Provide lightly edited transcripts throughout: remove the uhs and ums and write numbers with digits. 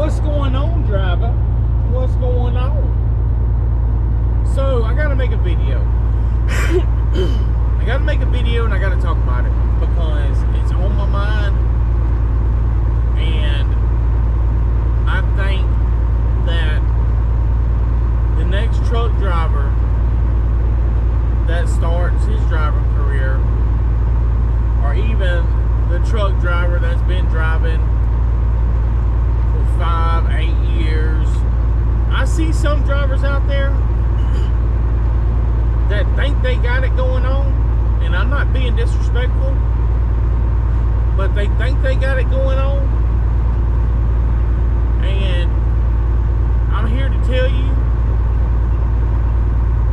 What's going on, driver? What's going on? So, I gotta make a video. I gotta make a video and I gotta talk about it because it's on my mind. And I think that the next truck driver that starts his driving career, or even the truck driver that's been driving for 5, 8 years. I see some drivers out there that think they got it going on, and I'm not being disrespectful, but they think they got it going on. And I'm here to tell you,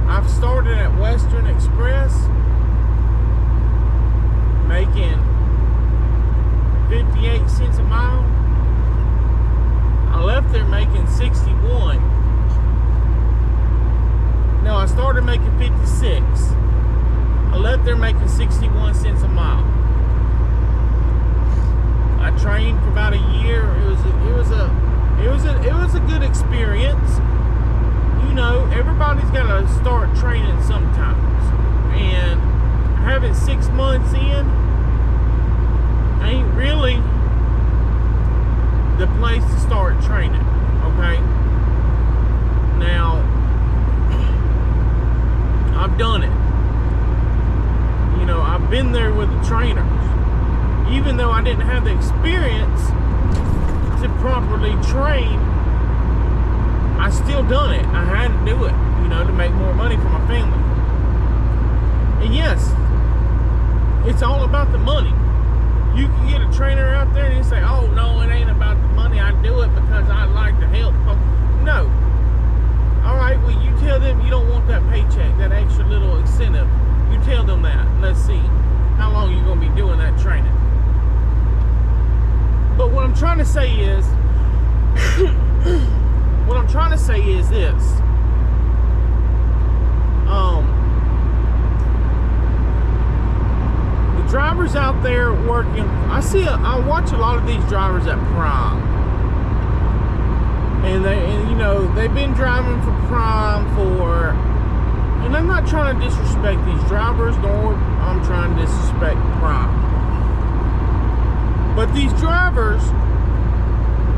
I've started at Western Express making 58 cents a mile. I left there making 61. No, I started making 56. I left there making 61 cents a mile. I trained for about a year. It was a good experience. You know, everybody's got to start training sometimes, and having 6 months in ain't really the place to start training, okay? Now, I've done it. You know, I've been there with the trainers. Even though I didn't have the experience to properly train, I still done it. I had to do it, you know, to make more money for my family. And yes, it's all about the money. You can get a trainer out there and you say, oh, no, it ain't about the money. I do it because I like to help. No. All right, well, you tell them you don't want that paycheck, that extra little incentive. You tell them that. Let's see how long you're going to be doing that training. But what I'm trying to say is, this. The drivers out there working, I watch a lot of these drivers at Prime. And you know, they've been driving for Prime and I'm not trying to disrespect these drivers, nor I'm trying to disrespect Prime. But these drivers,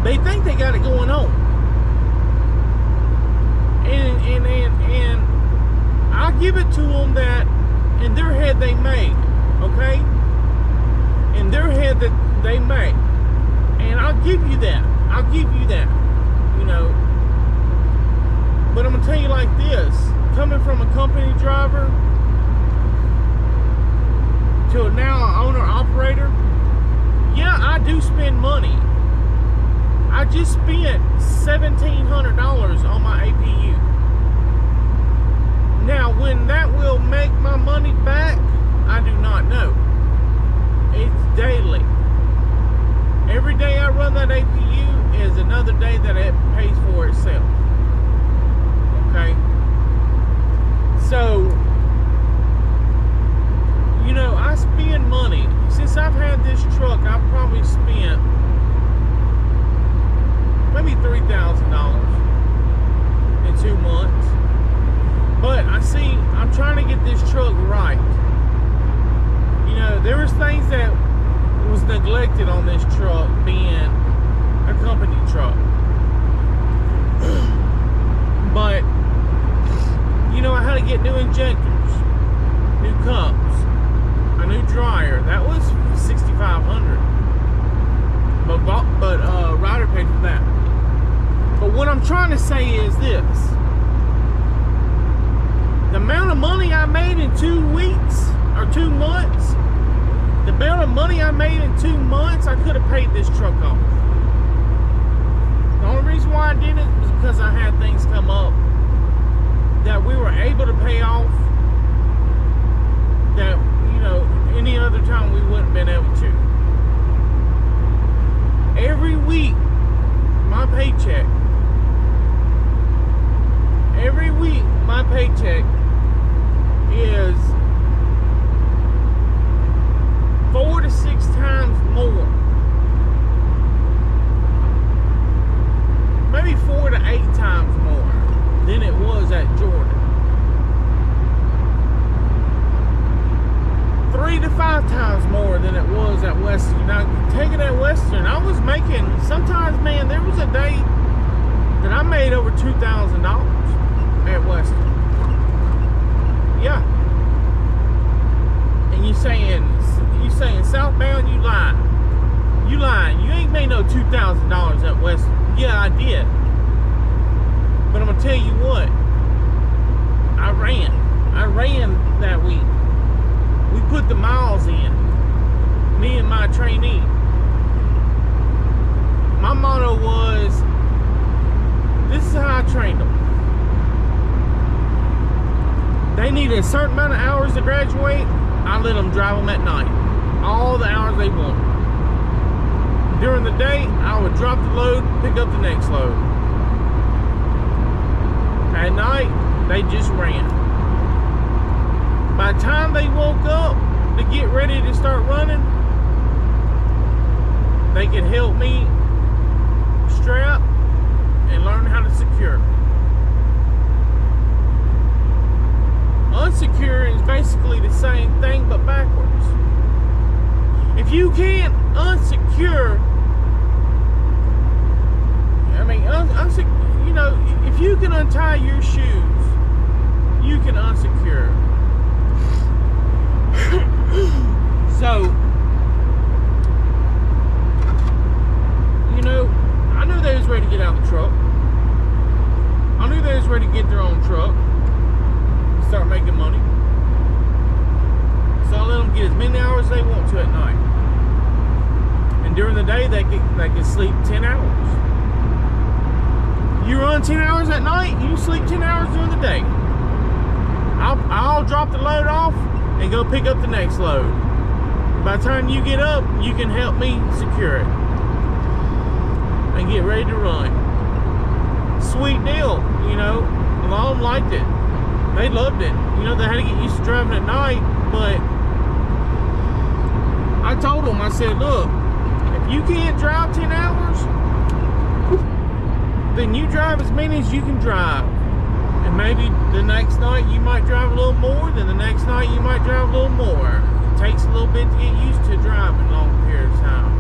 they think they got it going on. And I give it to them that in their head they make, okay? In their head that they make. And I'll give you that. You know. But I'm going to tell you like this. Coming from a company driver to now an owner-operator, yeah, I do spend money. I just spent $1,700 on my APU. Now, when that will make my money back, I do not know. It's daily. Every day I run that APU is another day that it pays for itself. Okay? So, you know, I spend money. Since I've had this truck, I've probably spent maybe $3,000 in 2 months. But I'm trying to get this truck right. You know, there was things that was neglected on this truck being a company truck. But, you know, I had to get new injectors, new cups, a new dryer. That was $6,500. But Ryder paid for that. But what I'm trying to say is this. The amount of money I made in 2 weeks or 2 months, the amount of money I made in 2 months, I could have paid this truck off. The only reason why I did it was because I had things come up that we were able to pay off that, you know, any other time we wouldn't have been able to. Every week, my paycheck is 4 to 6 times more 8 times more than it was at Jordan. 3 to 5 times more than it was at Western. Now, taking at Western, I was making, sometimes, man, there was a day that I made over $2,000 at Western. Yeah. And you saying southbound, you lying. You lying. You ain't made no $2,000 at Western. Yeah, I did. But I'm gonna tell you what. I ran that week. We put the miles in. Me and my trainee. My motto was, this is how I trained them. They needed a certain amount of hours to graduate. I let them drive them at night. All the hours they wanted. During the day, I would drop the load, pick up the next load. At night, they just ran. By the time they woke up to get ready to start running, they could help me strap and learn how to secure. Unsecure is basically the same thing but backwards. If you can't unsecure, I mean, you know, if you can untie your shoes, you can unsecure. So, you know, I knew they was ready to get out of the truck. I knew they was ready to get their own truck, start making money. So I let them get as many hours as they want to at night. And during the day, they can sleep 10 hours. You run 10 hours at night, you sleep 10 hours during the day. I'll drop the load off and go pick up the next load. By the time you get up, you can help me secure it and get ready to run. Sweet deal, you know. A lot of them liked it. They loved it. You know, they had to get used to driving at night, but I told them, I said, look, if you can't drive 10 hours, then you drive as many as you can drive. And maybe the next night you might drive a little more, then the next night you might drive a little more. It takes a little bit to get used to driving long periods of time.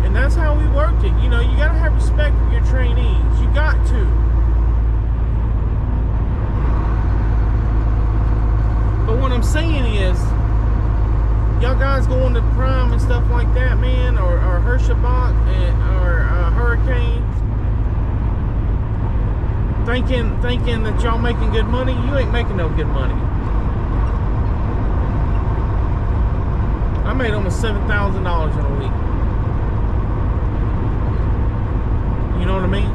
And that's how we worked it. You know, you gotta have respect for your trainees. You got to. But what I'm saying is, y'all guys going to Prime and stuff like that, man, or Herschelbach or Hurricane, thinking that y'all making good money. You ain't making no good money. I made almost $7,000 in a week. You know what I mean?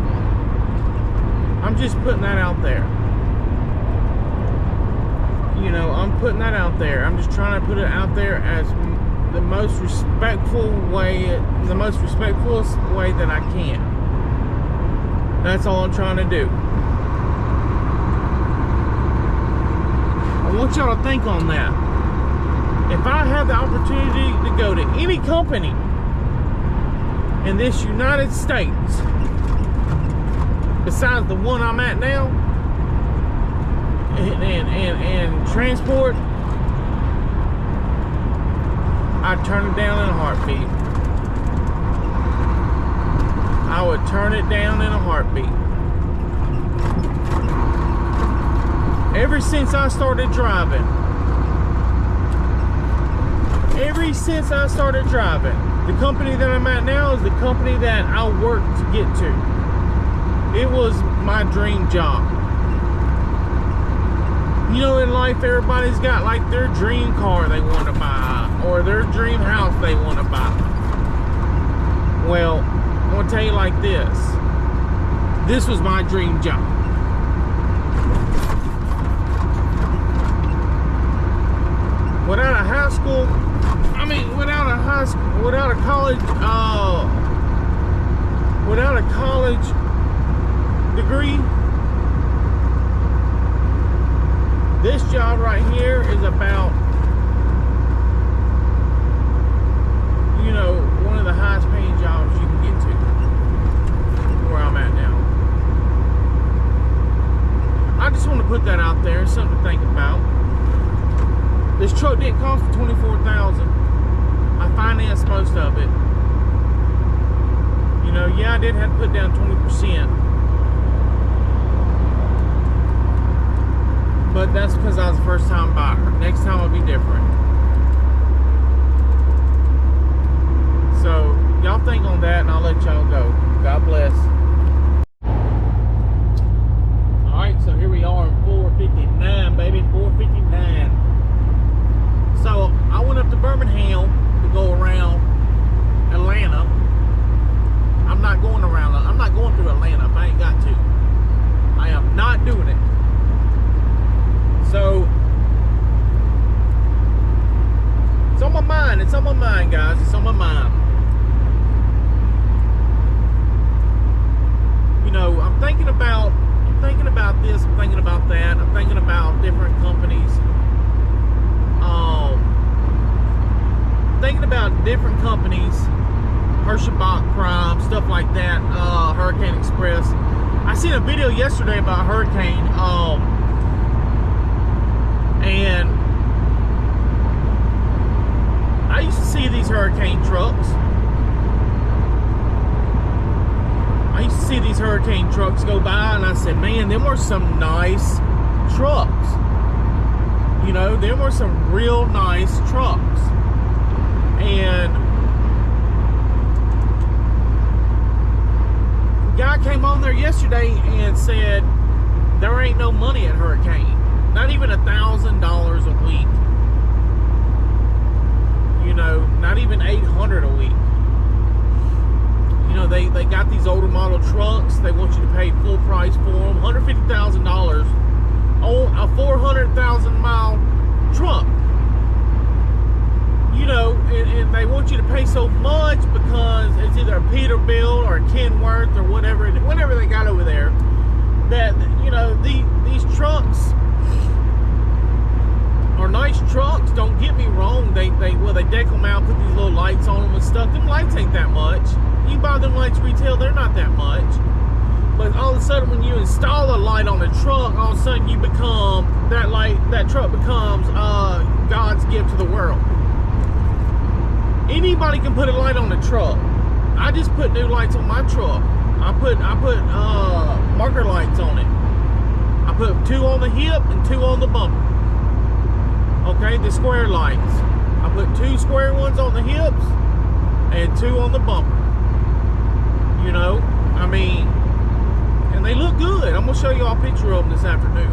I'm just putting that out there. You know, I'm putting that out there. I'm just trying to put it out there as the most respectful way, the most respectfulest way that I can. That's all I'm trying to do. I want y'all to think on that. If I had the opportunity to go to any company in this United States, besides the one I'm at now, and transport, I'd turn it down in a heartbeat. I would turn it down in a heartbeat. Ever since I started driving, the company that I'm at now is the company that I worked to get to. It was my dream job. You know, in life, everybody's got like their dream car they want to buy, or their dream house they want to buy. Well, I'm going to tell you like this. This was my dream job. Without a high school, without a college degree, this job right here is about, you know, one of the highest paying jobs you can get to, where I'm at now. didn't cost $24,000. I financed most of it. You know, yeah, I did have to put down 20%. But that's because I was a first-time buyer. Next time will be different. So, y'all think on that, and I'll let y'all go. God bless. Alright, so here we are in 459, baby. 459. So, I went up to Birmingham to go around Atlanta. I'm not going around. I'm not going through Atlanta if I ain't got to. I am not doing it. So, it's on my mind. It's on my mind, guys. It's on my mind. You know, I'm thinking about this. I'm thinking about that. I'm thinking about different companies. Thinking about different companies. Hirschbach Prime, stuff like that. Hurricane Express. I seen a video yesterday about Hurricane. And I used to see these Hurricane trucks. I used to see these Hurricane trucks go by, and I said, man, them were some nice trucks. You know, them were some real nice trucks. And the guy came on there yesterday and said, there ain't no money at Hurricane. Not even $1,000 a week. You know, not even $800 a week. You know, they got these older model trucks. They want you to pay full price for them. $150,000 on a 400,000 mile truck. You know, and they want you to pay so much because it's either a Peterbilt or a Kenworth or whatever they got over there. That, you know, these trucks are nice trucks, don't get me wrong. They deck them out, put these little lights on them and stuff. Them lights ain't that much. You buy them lights retail, they're not that much. But all of a sudden, when you install a light on a truck, all of a sudden you become, that truck becomes God's gift to the world. Anybody can put a light on a truck. I just put new lights on my truck. I put marker lights on it. I put 2 on the hip and 2 on the bumper. Okay, the square lights. I put 2 square ones on the hips and 2 on the bumper. You know, I mean, and they look good. I'm gonna show you all a picture of them this afternoon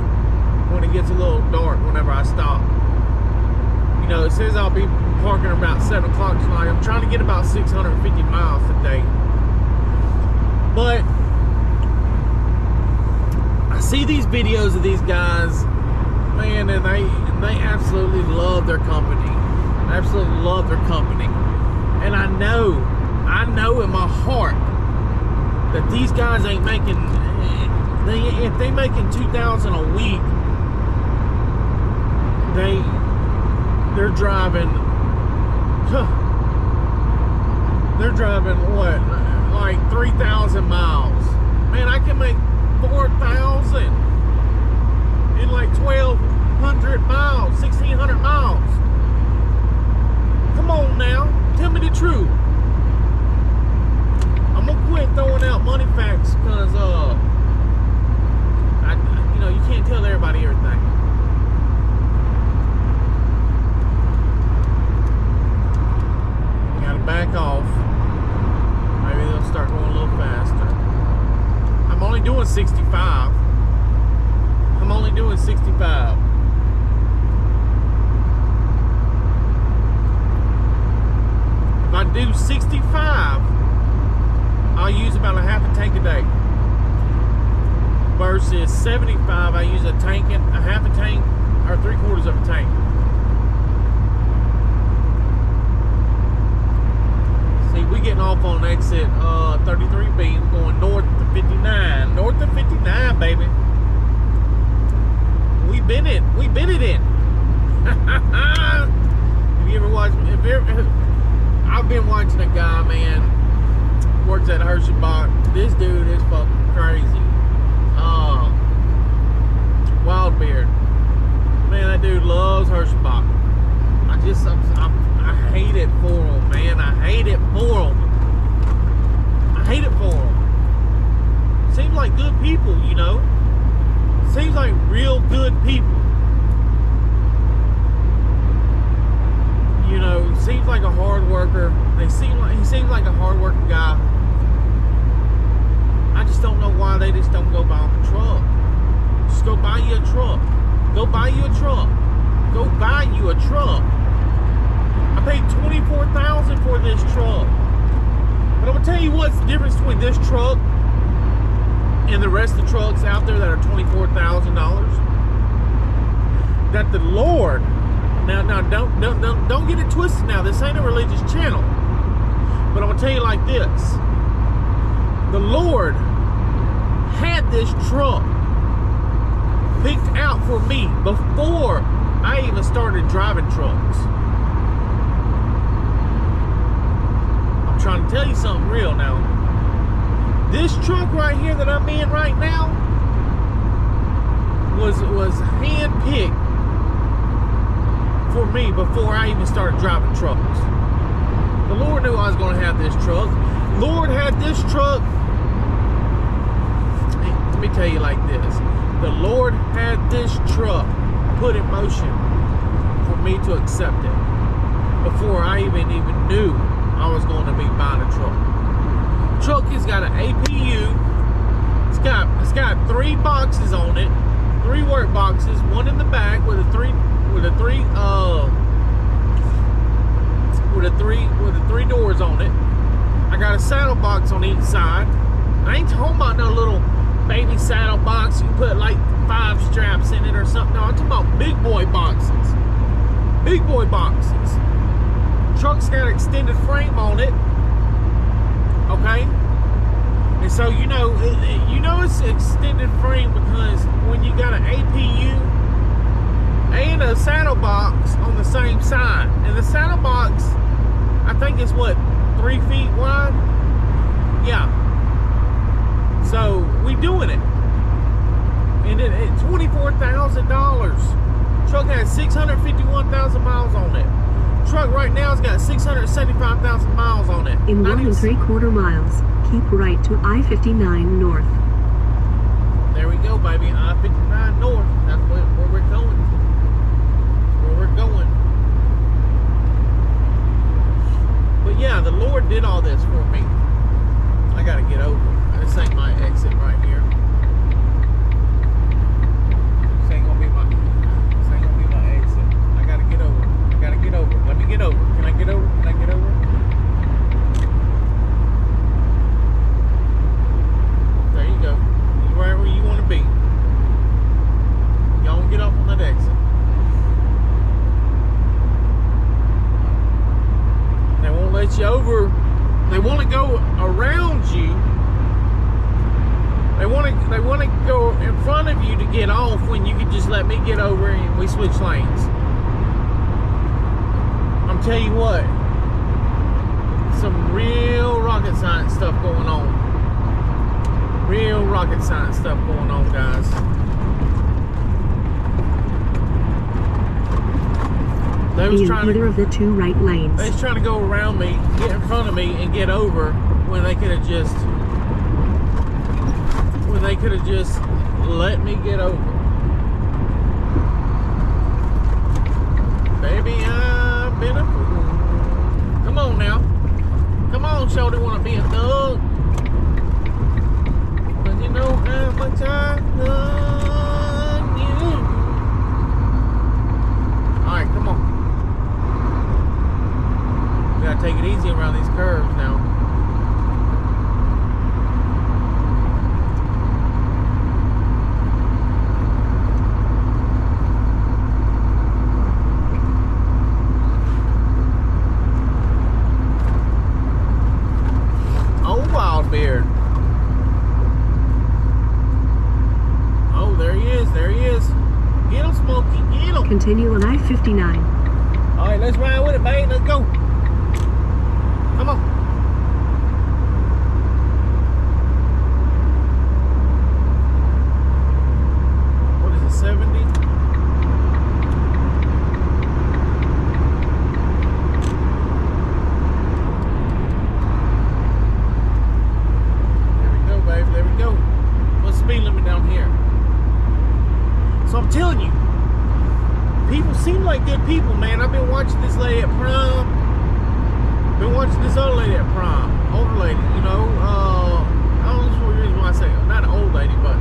when it gets a little dark whenever I stop. You know, it says I'll be parking about 7 o'clock tonight. I'm trying to get about 650 miles today. But I see these videos of these guys, man, and they absolutely love their company. Absolutely love their company. And I know in my heart that these guys ain't making, if they making $2,000 a week, they're driving what, like 3,000 miles. Man, I can make 4,000 in like 1,200 miles, 1,600 miles. Come on now, tell me the truth. I'm gonna quit throwing out money facts because you know, you can't tell everybody everything. You gotta back off. Maybe they'll start going a little faster. I'm only doing 65. I'm only doing 65. If I do 65, I'll use about a half a tank a day. Versus 75, I use a half a tank or 3/4 of a tank. See, we getting off on exit 33B, going north to 59. North to 59, baby. We've been it in. Have you ever watched? I've been watching a guy, man, works at Hirschbach. This dude is fucking crazy. Wildbeard. Man, that dude loves Hirschbach. I I hate it for them, man. I hate it for them. I hate it for them. Seems like good people, you know. Seems like real good people. You know, seems like a hard worker. He seems like a hard working guy. I just don't know why they just don't go buy him a truck. Just go buy you a truck. Go buy you a truck. Go buy you a truck. I paid $24,000 for this truck. But I'm gonna tell you what's the difference between this truck and the rest of the trucks out there that are $24,000. That the Lord, now don't get it twisted. Now this ain't a religious channel, but I'm gonna tell you like this: the Lord had this truck picked out for me before I even started driving trucks. I'm trying to tell you something real now. This truck right here that I'm in right now was hand-picked for me before I even started driving trucks. The Lord knew I was going to have this truck. Lord had this truck. Let me tell you like this. The Lord had this truck put in motion for me to accept it before I even knew I was going to be buying a truck. Truck has got an APU. It's got 3 boxes on it, 3 work boxes, one in the back with the three doors on it. I got a saddle box on each side. I ain't talking about no little baby saddle box you can put like 5 straps in it or something. No, I'm talking about big boy boxes. Big boy boxes. Truck's got an extended frame on it. Okay? And so you know it's extended frame because when you got an APU and a saddle box on the same side, and the saddle box I think it's what, 3 feet wide? Yeah. So we doing it. And at $24,000. Truck has 651,000 miles on it. Truck right now has got 675,000 miles on it. In 1 3/4 miles, keep right to I-59 North. There we go, baby. I-59 North. That's where we're going. Where we're going. But yeah, the Lord did all this for me. I gotta get over it. This ain't my exit right here. This ain't gonna be my exit. I gotta get over. I gotta get over. Let me get over. Can I get over? Can I get over? There you go. You're right where you want to be. Y'all don't get off on that exit. They won't let you over. They want to go around you. They want to go in front of you to get off when you can just let me get over and we switch lanes. I'm telling you what, some real rocket science stuff going on. Real rocket science stuff going on, guys. They was trying either of the 2 right lanes. They was trying to go around me, get in front of me, and get over when they could have just let me get over. Baby, I've been a fool. Come on now. Come on, shorty, wanna be a thug? But you know how much I love you. Alright, come on. We gotta take it easy around these curves now. Beard. Oh, there he is. There he is. Get him, Smokey. Get him. Continue on I-59. All right, let's ride with it, babe. Let's go. Come on. What is it, 70? seem like good people, man. I've been watching this lady at Prime. Been watching this other lady at Prime. Older lady, you know. I don't know the reason why I say not an old lady, but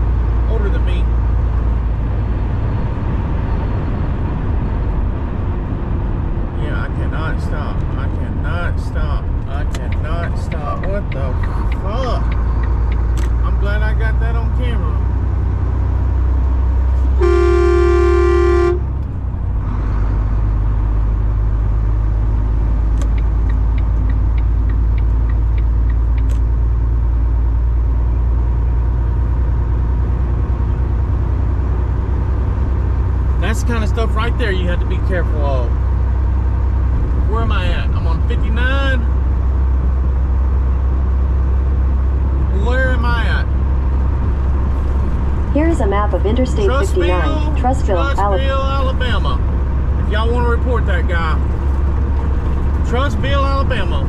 older than me. Yeah, I cannot stop. I cannot stop. I cannot stop. What the fuck? I'm glad I got that on camera. That's the kind of stuff right there you have to be careful of. Where am I at? I'm on 59. Where am I at? Here is a map of Interstate 59, Trussville, Alabama. If y'all want to report that guy. Trussville, Alabama.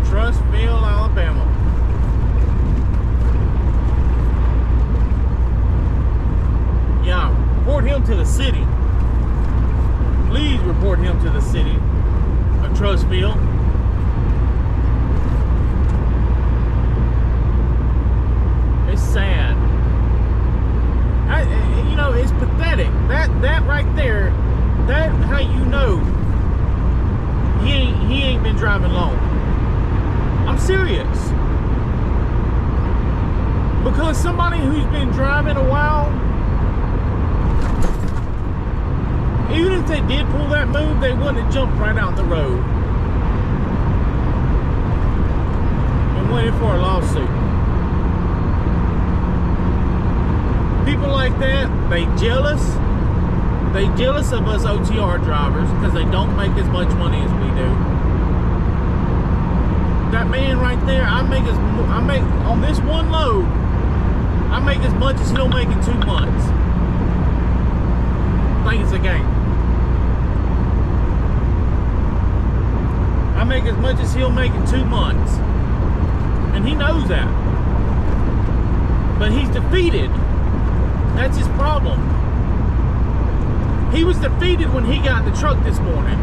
Trussville, Alabama. Yeah, report him to the city. Please report him to the city of Trussville. It's sad. You know, it's pathetic. That right there, that how you know he ain't been driving long. I'm serious. Because somebody who's been driving a while, even if they did pull that move, they wouldn't have jumped right out in the road and waited for a lawsuit. People like that, they jealous. They jealous of us OTR drivers because they don't make as much money as we do. That man right there, I make on this one load, I make as much as he'll make in 2 months. I think it's a game. I make as much as he'll make in 2 months. And he knows that. But he's defeated. That's his problem. He was defeated when he got in the truck this morning.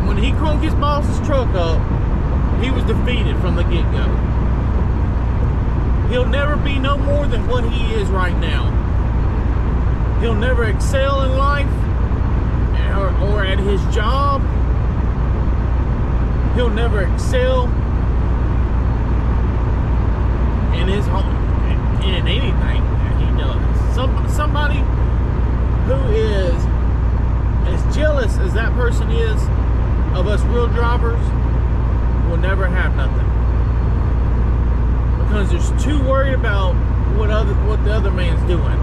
When he crunked his boss's truck up, he was defeated from the get-go. He'll never be no more than what he is right now. He'll never excel in life or at his job. He'll never excel in his home, in anything that he does. Somebody who is as jealous as that person is of us real drivers will never have nothing, because they're too worried about what the other man's doing.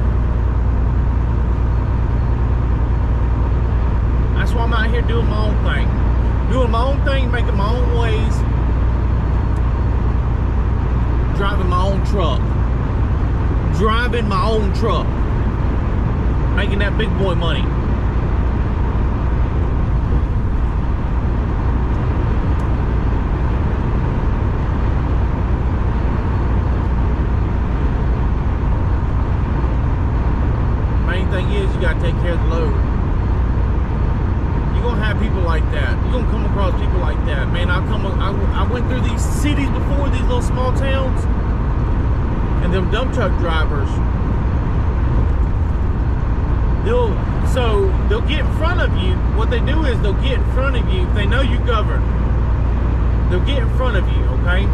That's why I'm out here doing my own thing. Doing my own thing, making my own ways, driving my own truck. Driving my own truck. Making that big boy money. Main thing is you gotta take care of the load. You're gonna have people like that. You're gonna come across people like that. Man, I went through these cities before, these little small towns, and them dump truck drivers, they'll get in front of you. What they do is they'll get in front of you if they know you govern. They'll get in front of you, okay?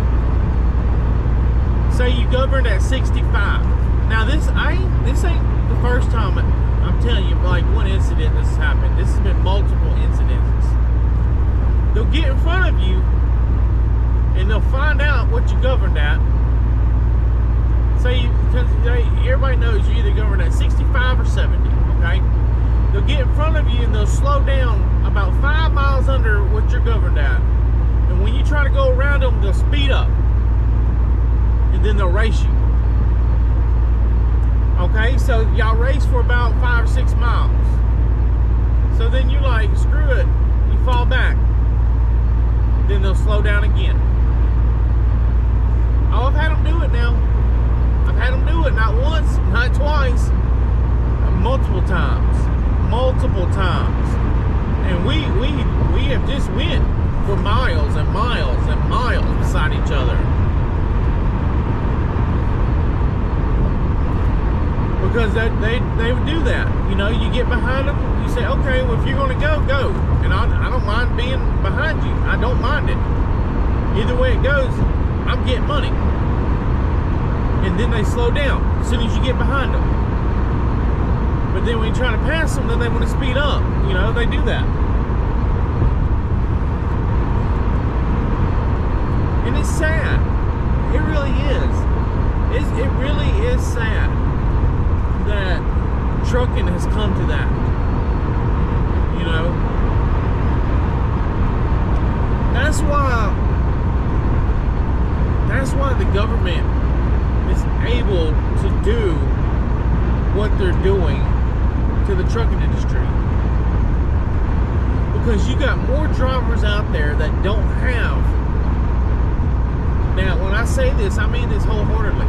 Say you governed at 65. Now this ain't the first time. I'm telling you, like one incident this has happened. This has been multiple incidences. They'll get in front of you and they'll find out what you governed at. Say, because everybody knows you either governed at 65 or 70, okay? They'll get in front of you and they'll slow down about 5 miles under what you're governed at. And when you try to go around them, they'll speed up. And then they'll race you. Okay, so y'all race for about 5 or 6 miles. So then you like, screw it. You fall back. Then they'll slow down again. Oh, I've had them do it now. I've had them do it not once, not twice, multiple times. Multiple times. And we have just went for miles and miles and miles beside each other. Because they would do that. You know, you get behind them, you say, okay, well, if you're going to go, go. And I don't mind being behind you. I don't mind it. Either way it goes, I'm getting money. And then they slow down as soon as you get behind them. But then when you try to pass them, then they want to speed up. You know, they do that. And it's sad. It really is. It really is sad that trucking has come to that. You know? That's why the government is able to do what they're doing to the trucking industry. Because you got more drivers out there that don't have. Now, when I say this, I mean this wholeheartedly.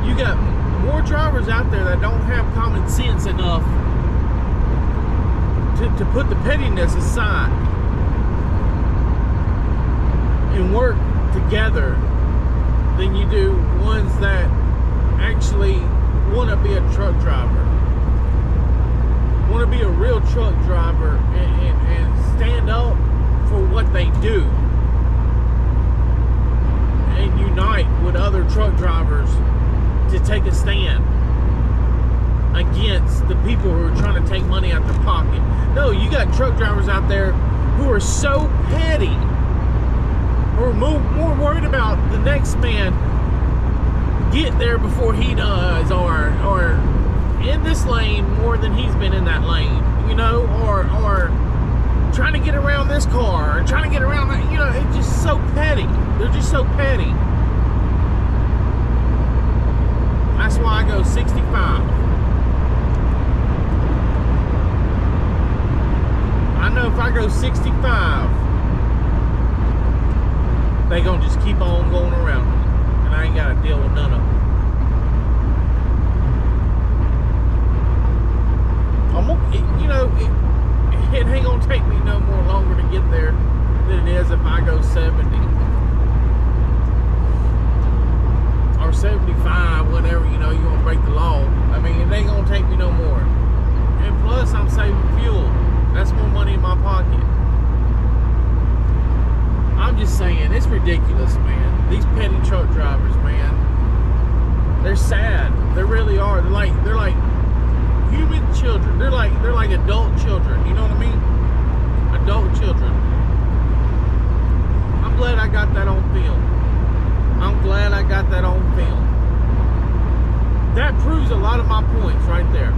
You got more drivers out there that don't have common sense enough to put the pettiness aside and work together than you do ones that actually want to be a truck driver, want to be a real truck driver and stand up for what they do and unite with other truck drivers to take a stand against the people who are trying to take money out their pocket. No, you got truck drivers out there who are so petty, or more worried about the next man get there before he does, or in this lane more than he's been in that lane, you know, or trying to get around this car, or trying to get around that, you know, it's just so petty. They're just so petty. That's why I go 65. I know if I go 65, they gonna just keep on going around me, and I ain't gotta deal with none of them. You know, it ain't gonna take me no more longer to get there than it is if I go 70 or 75, whatever. You know, you gonna break the law. I mean, it ain't gonna take me no more. And plus, I'm saving fuel. That's more money in my pocket. I'm just saying, it's ridiculous, man. These petty truck drivers, man, they're sad. They really are. They're like human children. They're like adult children. You know what I mean? Adult children. I'm glad I got that on film. I'm glad I got that on film. That proves a lot of my points right there.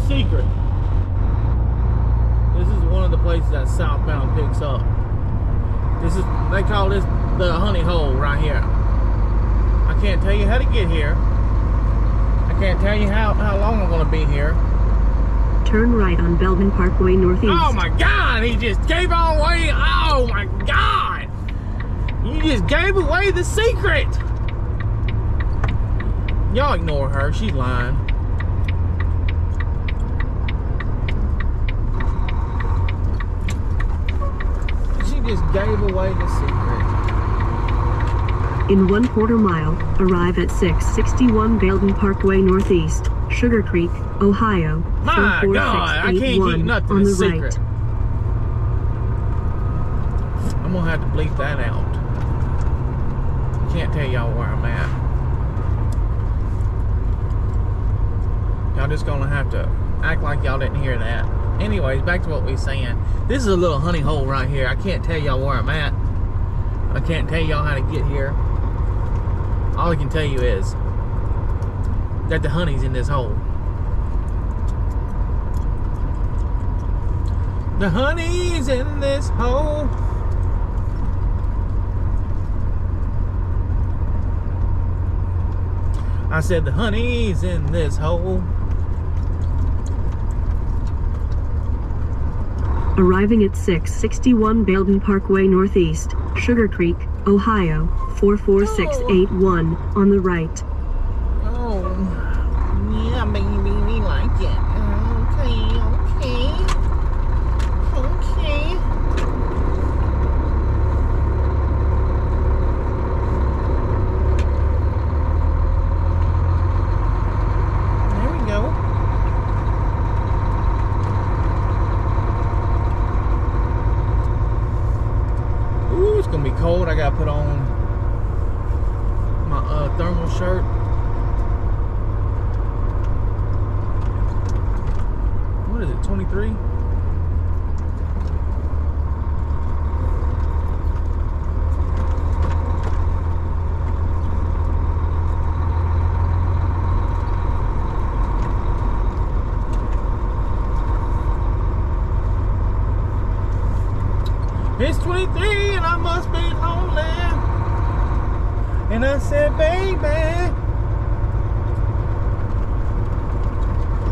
Secret. This is one of the places that southbound picks up. They call this the honey hole right here. I can't tell you how to get here. I can't tell you how long I'm going to be here. Turn right on Belden Parkway Northeast. Oh my God, he just gave away. Oh my God. You just gave away the secret. Y'all ignore her, she's lying. Just gave away the secret. In 1/4 mile, arrive at 661 Belden Parkway Northeast, Sugar Creek, Ohio. My God, I can't keep nothing on a the secret. right. I'm gonna have to bleep that out. Can't tell y'all where I'm at. Y'all just gonna have to act like y'all didn't hear that. Anyways, back to what we was saying. This is a little honey hole right here. I can't tell y'all where I'm at. I can't tell y'all how to get here. All I can tell you is that the honey's in this hole. The honey's in this hole. I said the honey's in this hole. Arriving at 661 Belden Parkway Northeast, Sugar Creek, Ohio, 44681, on the right. Oh, yeah, baby, we like it. Okay. There we go. Ooh, it's gonna be cold. I gotta put on my thermal shirt. What is it, 23? It's 23 and I must be lonely. And I said, baby,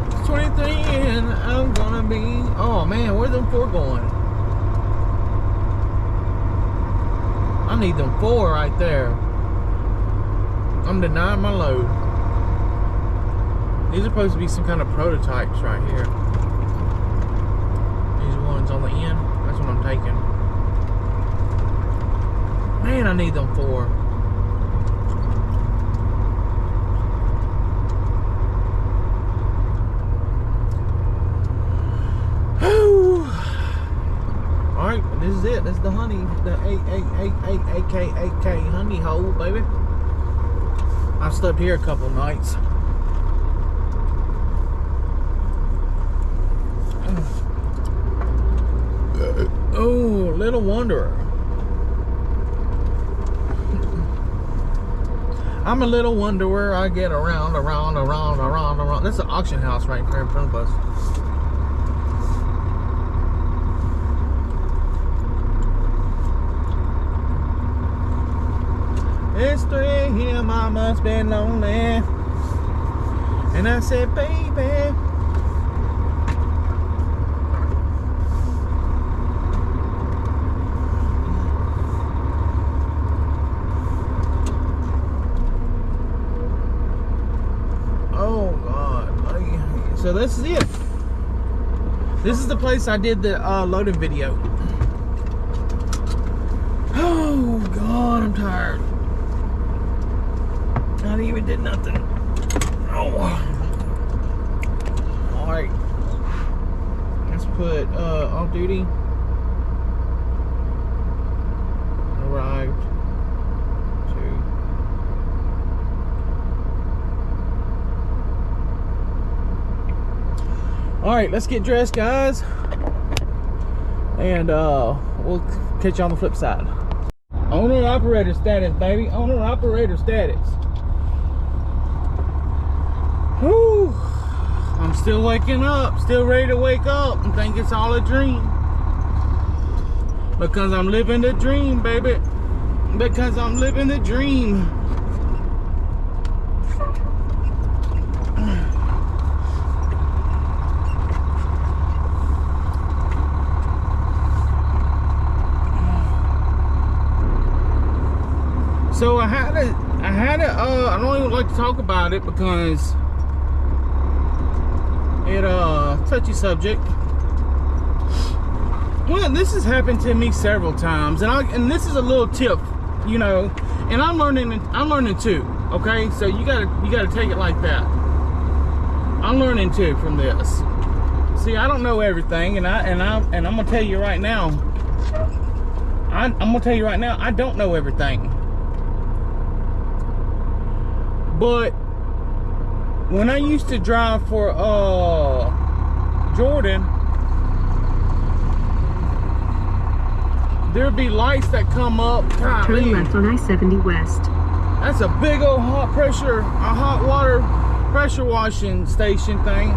it's 23 and I'm gonna be. Oh man, where's them 4 going? I need them 4 right there. I'm denying my load. These are supposed to be some kind of prototypes right here. These ones on the end, that's what I'm taking. Man, I need them 4. Alright, this is it. This is the honey. The AK honey hole, baby. I've slept here a couple nights. Oh, little wanderer. I'm a little wanderer. I get around. That's an auction house right there in front of us. It's 3 a.m. I must be lonely. And I said, baby. So this is it. This is the place I did the loading video. Oh God, I'm tired. Not even did nothing. Oh. All right. Let's put off duty. Arrived. All right, let's get dressed, guys, and we'll catch you on the flip side. Owner operator status, baby. Owner operator status. Whew. I'm still waking up, still ready to wake up and think it's all a dream. Because I'm living the dream, baby. Because I'm living the dream. So I don't even like to talk about it because it touchy subject. Well, this has happened to me several times, and this is a little tip, you know, and I'm learning too. Okay, so you gotta take it like that. I'm learning too from this. See, I don't know everything, and I'm gonna tell you right now. I'm gonna tell you right now, I don't know everything. But When I used to drive for Jordan, there'd be lights that come up. Turn left on I-70 West. That's a big old hot water pressure washing station thing.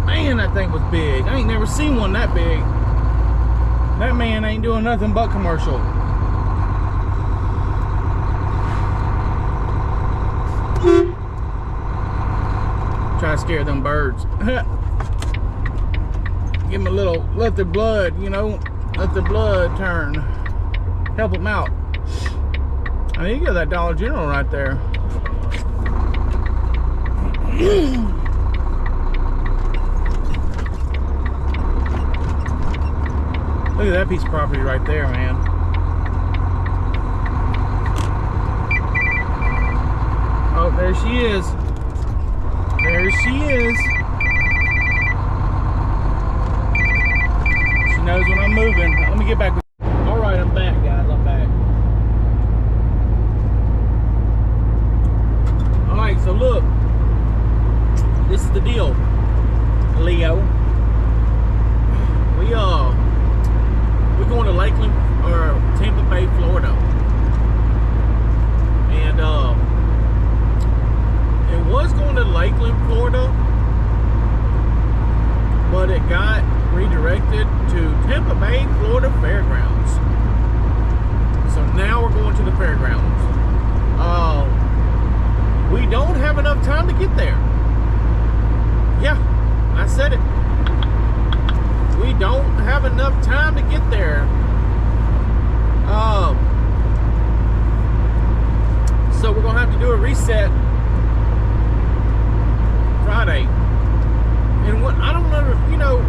Man, that thing was big. I ain't never seen one that big. That man ain't doing nothing but commercial. Try to scare them birds. Give them a little, let their blood, you know, let their blood turn. Help them out. I mean, you got that Dollar General right there. Look at that piece of property right there, man. Oh, there she is. There she is. She knows when I'm moving. Let me get back. All right, I'm back, guys. I'm back. All right, so look. This is the deal, Leo. We're going to Lakeland or Tampa Bay, Florida, and it was going to Lakeland, Florida, but it got redirected to Tampa Bay, Florida Fairgrounds. So now we're going to the fairgrounds. We don't have enough time to get there. Yeah, I said it. We don't have enough time to get there. So we're gonna have to do a reset Friday. And what I don't know, you know,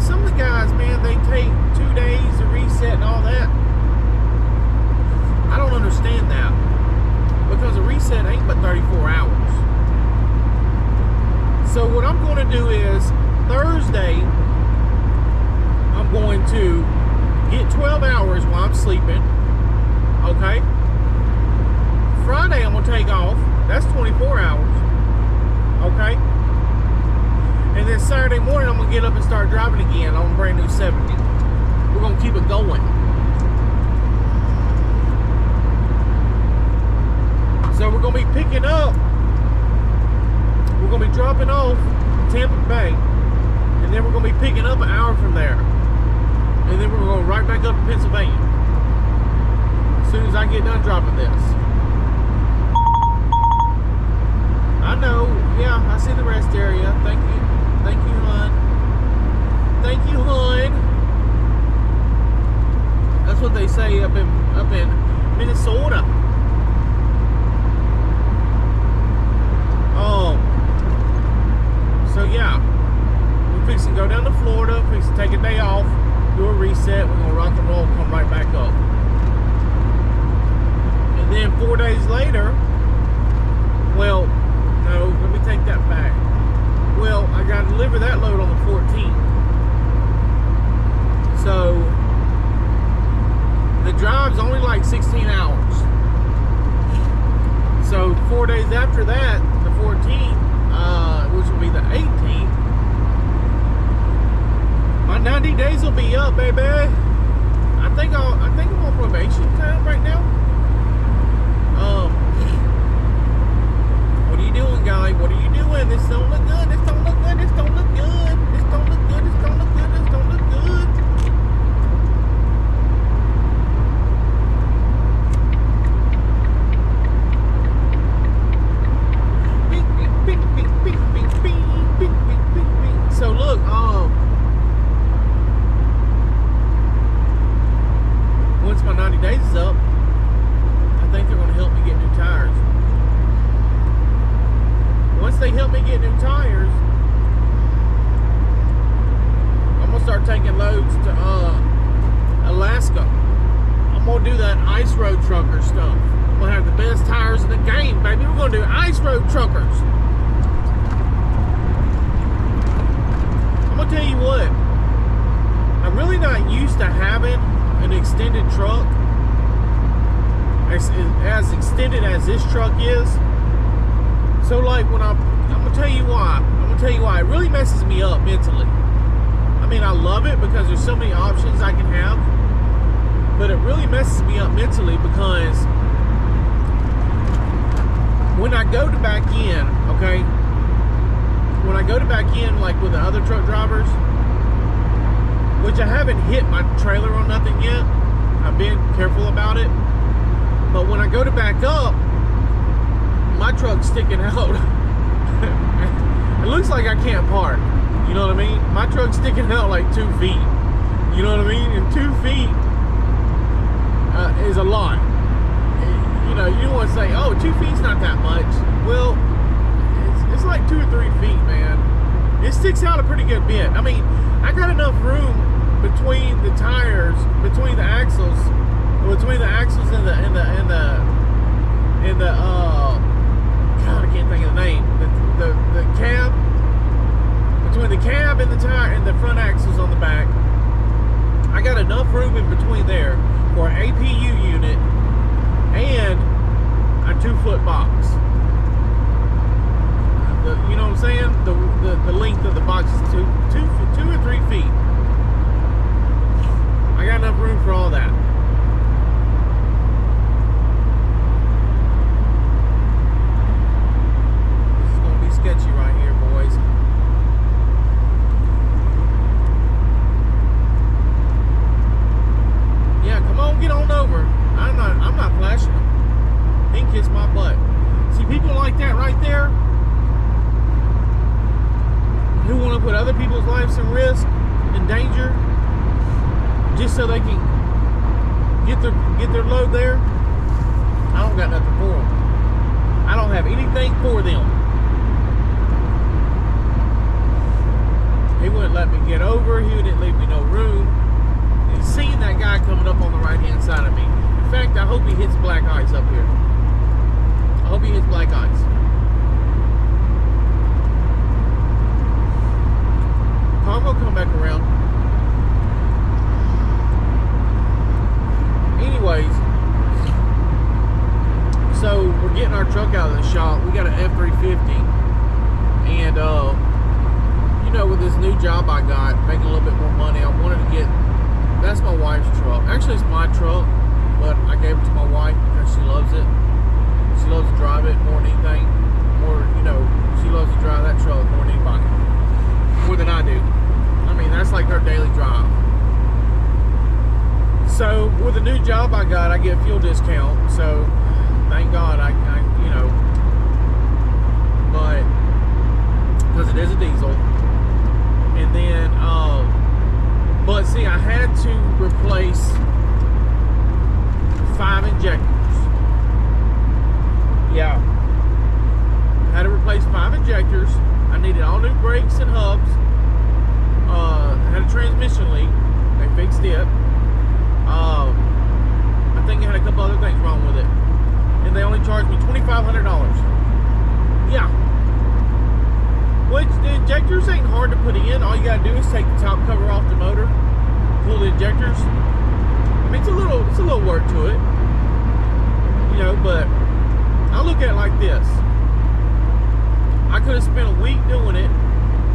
some of the guys, man, they take 2 days to reset and all that. I don't understand that, because a reset ain't but 34 hours. So what I'm going to do is Thursday, I'm going to get 12 hours while I'm sleeping. Okay. Friday, I'm going to take off. That's 24 hours. Okay. And then Saturday morning, I'm going to get up and start driving again on a brand new 70. We're going to keep it going. So we're going to be picking up. We're going to be dropping off Tampa Bay. And then we're going to be picking up an hour from there. And then we're going to go right back up to Pennsylvania. As soon as I get done dropping this. I know. Yeah, I see the rest area. Thank you. Thank you, hon. Thank you, hon. That's what they say up in Minnesota. So yeah, we're fixing to go down to Florida, fixing to take a day off, do a reset, we're gonna rock and roll, come right back up. And then 4 days later, well, no, let me take that back. Well, I gotta deliver that load on the 14th. So, the drive's only like 16 hours. So 4 days after that, the 14th, which will be the 18th, my 90 days will be up, baby. I think I'm on probation time right now. What are you doing, guy? What are you doing? This don't look good. This don't look good. This don't look good. This don't look good. This don't look good. This don't look good. So look, once my 90 days is up, I think they're going to help me get new tires. Once they help me get new tires, I'm going to start taking loads to Alaska. I'm going to do that ice road trucker stuff. I'm going to have the best tires in the game, baby. We're going to do ice road truckers. I'm going to tell you what, I'm really not used to having an extended truck, as extended as this truck is. So like when I'm gonna tell you why. I'm gonna tell you why. It really messes me up mentally. I mean, I love it because there's so many options I can have, but it really messes me up mentally because when I go to back in, okay, when I go to back in like with the other truck drivers, which I haven't hit my trailer on nothing yet, I've been careful about it, but when I go to back up, my truck's sticking out. It looks like I can't park. You know what I mean? My truck's sticking out like 2 feet. You know what I mean? And 2 feet is a lot. You know, you want to say, oh, 2 feet's not that much. Well, it's like 2 or 3 feet, man. It sticks out a pretty good bit. I mean, I got enough room between the tires, between the axles and the God, I can't think of the name. The cab, between the cab and the tire and the front axles on the back. I got enough room in between there for an APU unit and a 2-foot box. You know what I'm saying? The length of the box is 2 or 3 feet. I got enough room for all that. This is gonna be sketchy right here, boys. Yeah, come on, get on over. I'm not flashing them. He can kiss my butt. See, people like that right there, who want to put other people's lives in risk, in danger, just so they can get their load there. I don't got nothing for them. I don't have anything for them. He wouldn't let me get over. He didn't leave me no room. He's seeing that guy coming up on the right hand side of me. In fact, I hope he hits black ice up here. I hope he hits black ice. I'm gonna come back around. Anyways, so we're getting our truck out of the shop. We got an F-350, and you know, with this new job I got, making a little bit more money, I wanted to get. That's my wife's truck. Actually, it's my truck, but I gave it to my wife because she loves it. She loves to drive it more than anything. More, you know, she loves to drive that truck more than anybody. More than I do. I mean, that's like her daily drive. So with the new job I got, I get fuel discount. So thank God I you know, but because it is a diesel. And then, but see, I had to replace 5 injectors. Yeah, I had to replace 5 injectors. I needed all new brakes and hubs. Had a transmission leak. They fixed it. I think it had a couple other things wrong with it, and they only charged me $2,500. Yeah. Which the injectors ain't hard to put in. All you gotta do is take the top cover off the motor, pull the injectors. I mean, it's a little work to it, you know. But I look at it like this: I could have spent a week doing it,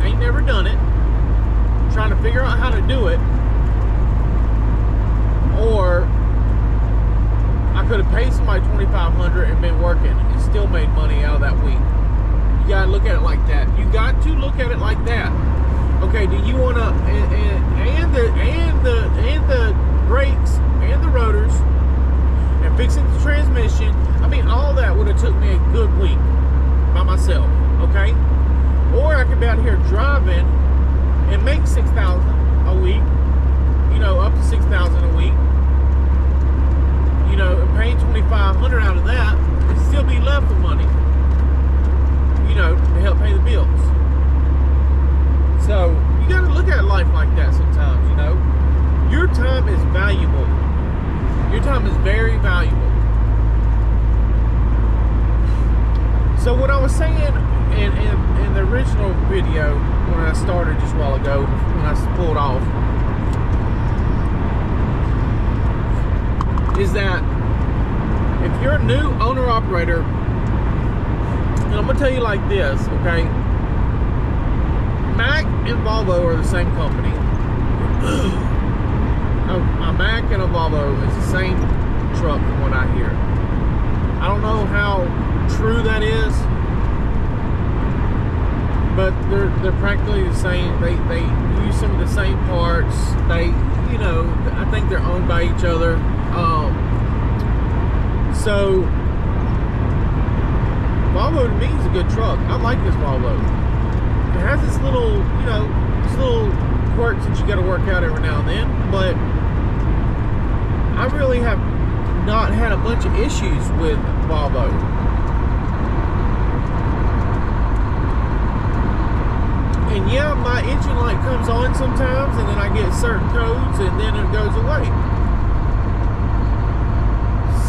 ain't never done it, trying to figure out how to do it, or I could have paid somebody $2,500 and been working and still made money out of that week. You gotta look at it like that. You got to look at it like that. Okay, do you want to and the brakes and the rotors and fixing the transmission? I mean, all that would have took me a good week by myself. Okay, or I could be out here driving and make $6,000 a week. You know, up to $6,000 a week. You know, and paying $2,500 out of that, and still be left with money. You know, to help pay the bills. So you got to look at life like that sometimes. You know, your time is valuable. Your time is very valuable. So what I was saying in the original video when I started just a while ago, when I pulled off, is that if you're a new owner-operator And I'm gonna tell you like this, okay? Mack and Volvo are the same company. A Mack and a Volvo is the same truck from what I hear. I don't know how true that is, but they're practically the same. They use some of the same parts. They, you know, I think they're owned by each other. So Volvo to me is a good truck. I like this Volvo. It has this little, you know, this little quirks that you got to work out every now and then, but I really have not had a bunch of issues with Volvo. And yeah, my engine light comes on sometimes, and then I get certain codes, and then it goes away.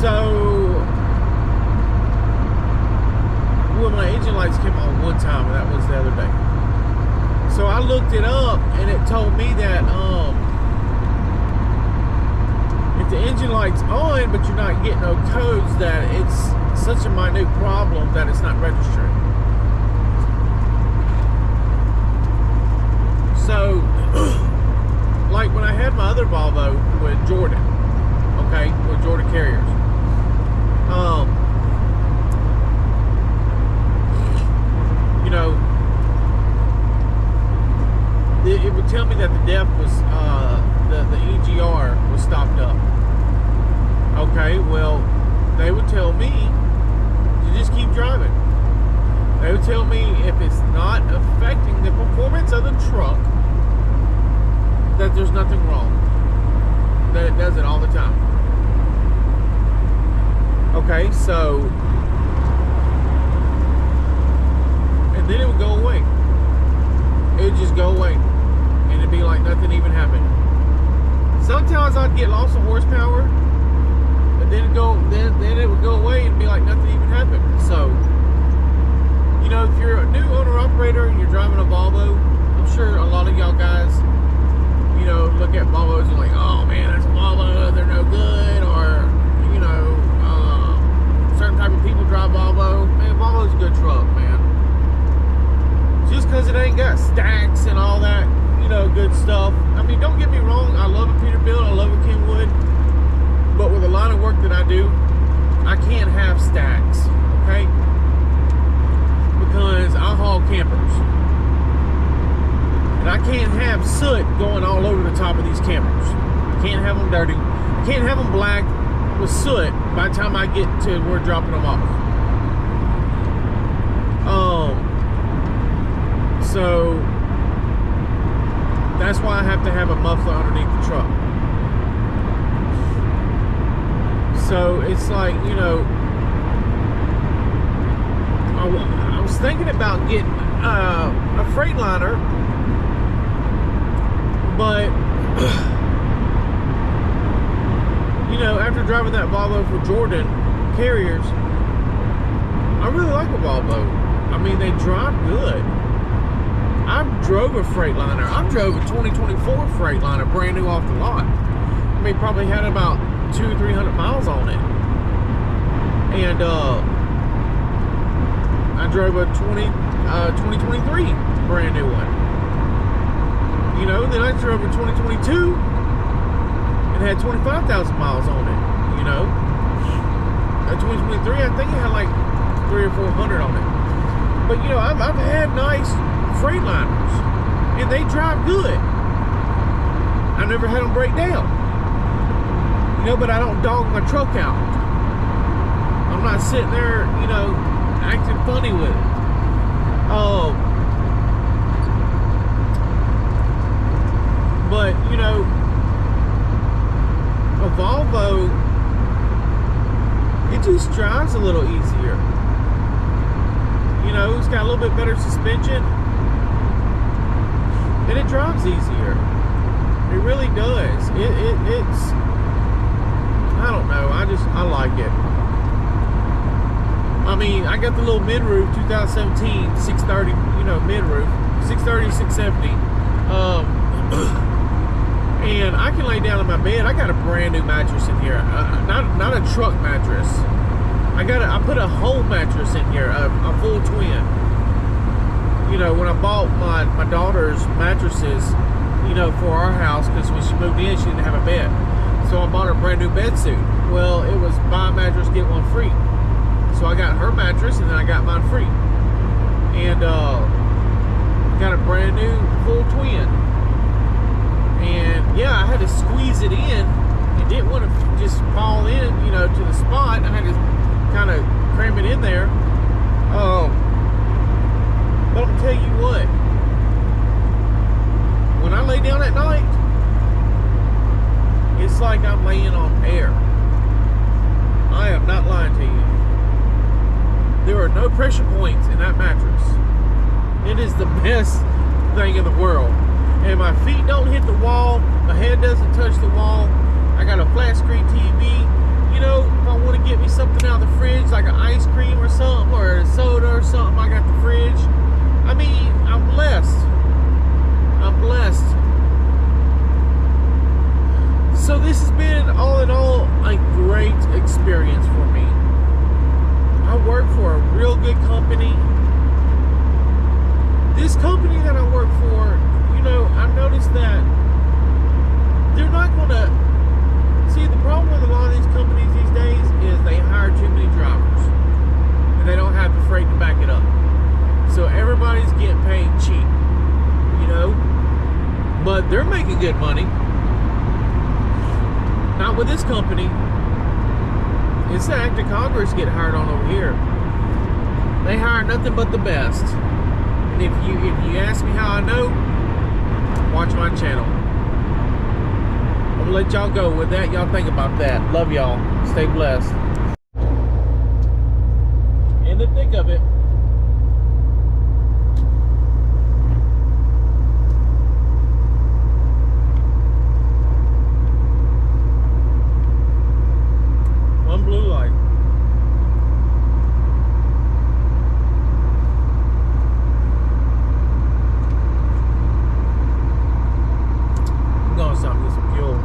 So, well, my engine lights came on one time, and that was the other day. So I looked it up, and it told me that if the engine light's on, but you're not getting no codes, that it's such a minute problem that it's not registering. So, like when I had my other Volvo with Jordan, okay, with Jordan Carriers, you know, it would tell me that the DEF was, the EGR was stopped up. Okay, well, they would tell me to just keep driving. They would tell me if it's not affecting the performance of the truck, that there's nothing wrong. That it does it all the time. Okay, so, and then it would go away. It would just go away, and it'd be like nothing even happened. Sometimes I'd get loss of horsepower, but then it would go away and be like nothing even happened. So, you know, if you're a new owner operator and you're driving a Volvo, I'm sure a lot of y'all guys, you know, look at Volvos and like, oh man, that's a Volvo, they're no good, or, you know, certain type of people drive Volvo. Man, Volvo's a good truck, man. Just because it ain't got stacks and all that, you know, good stuff. I mean, don't get me wrong, I love a Peterbilt, I love a Kenwood, but with a line of work that I do, I can't have stacks, okay? Because I haul campers. And I can't have soot going all over the top of these campers. I can't have them dirty. I can't have them black with soot by the time I get to where dropping them off. So that's why I have to have a muffler underneath the truck. So it's like, you know, I was thinking about getting a Freightliner, but you know, after driving that Volvo for Jordan Carriers, I really like a Volvo. I mean, they drive good. I drove a Freightliner. I drove a 2024 Freightliner, brand new off the lot. I mean, probably had about 200 or 300 miles on it. And I drove a 2023 brand new one. You know, then I drove a 2022 and had 25,000 miles on it. You know, that 2023, I think it had like 300 or 400 on it. But you know, I've had nice Freightliners, and they drive good. I never had them break down. You know, but I don't dog my truck out. I'm not sitting there, you know, acting funny with it. But you know, a Volvo, it just drives a little easier. You know, it's got a little bit better suspension, and it drives easier. It really does. It's, I don't know, I like it. I mean, I got the little mid-roof 2017 630, you know, mid-roof 630, 670. And I can lay down in my bed. I got a brand new mattress in here. Not a truck mattress. I put a whole mattress in here, a full twin. You know, when I bought my daughter's mattresses, you know, for our house, because when she moved in, she didn't have a bed. So I bought her a brand new bed suit. Well, it was buy a mattress, get one free. So I got her mattress, and then I got mine free. And got a brand new full twin. And yeah, I had to squeeze it in. It didn't want to just fall in, you know, to the spot. I had to kind of cram it in there. But I'll tell you what, when I lay down at night, it's like I'm laying on air. I am not lying to you. There are no pressure points in that mattress. It is the best thing in the world. And my feet don't hit the wall, my head doesn't touch the wall. I got a flat screen TV. You know, if I want to get me something out of the fridge, like an ice cream or something, or a soda or something, I got the fridge. I mean, I'm blessed. I'm blessed. So this has been, all in all, a great experience for me. I work for a real good company. This company that I work for, you know, I've noticed that they're not going to... See, the problem with a lot of these companies these days is they hire too many drivers. And they don't have the freight to back it up. So everybody's getting paid cheap, you know? But they're making good money. Not with this company. It's the act of Congress get hired on over here. They hire nothing but the best. And if you ask me how I know, watch my channel. I'm gonna let y'all go with that. Y'all think about that. Love y'all. Stay blessed. In the thick of it. One blue light. I'm going to stop and get some fuel.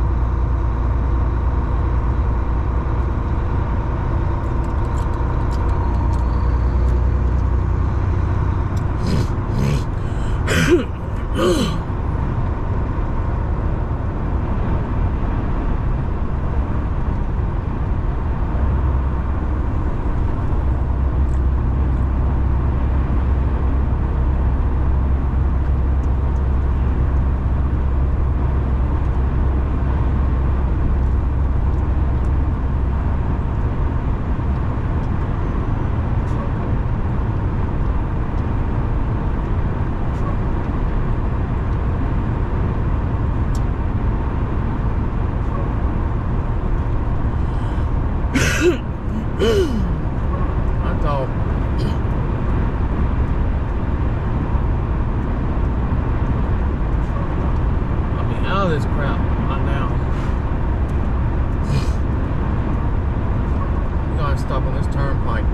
I thought I'll be out of this crap by now. I'm gonna stop on this turnpike.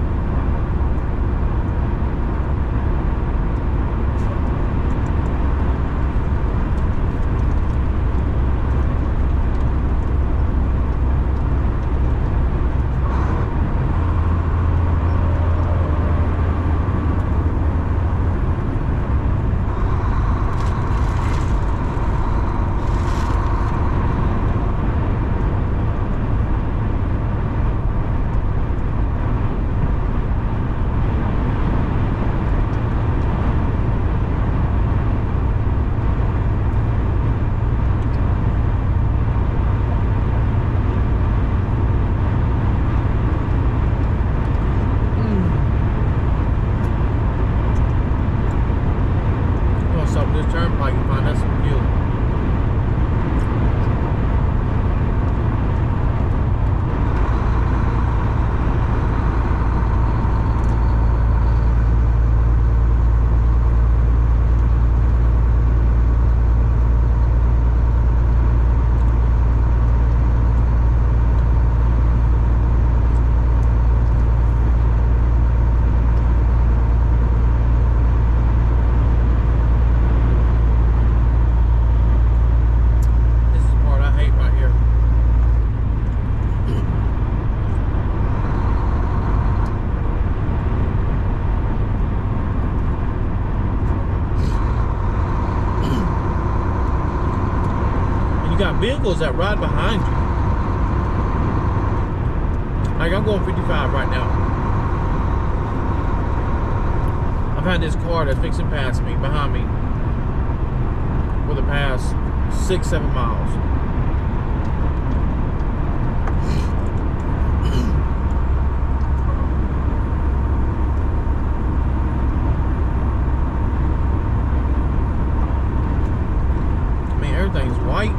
vehicles that ride behind you. Like I'm going 55 right now. I've had this car that's fixing past me, behind me, for the past 6-7 miles. I mean, everything's white.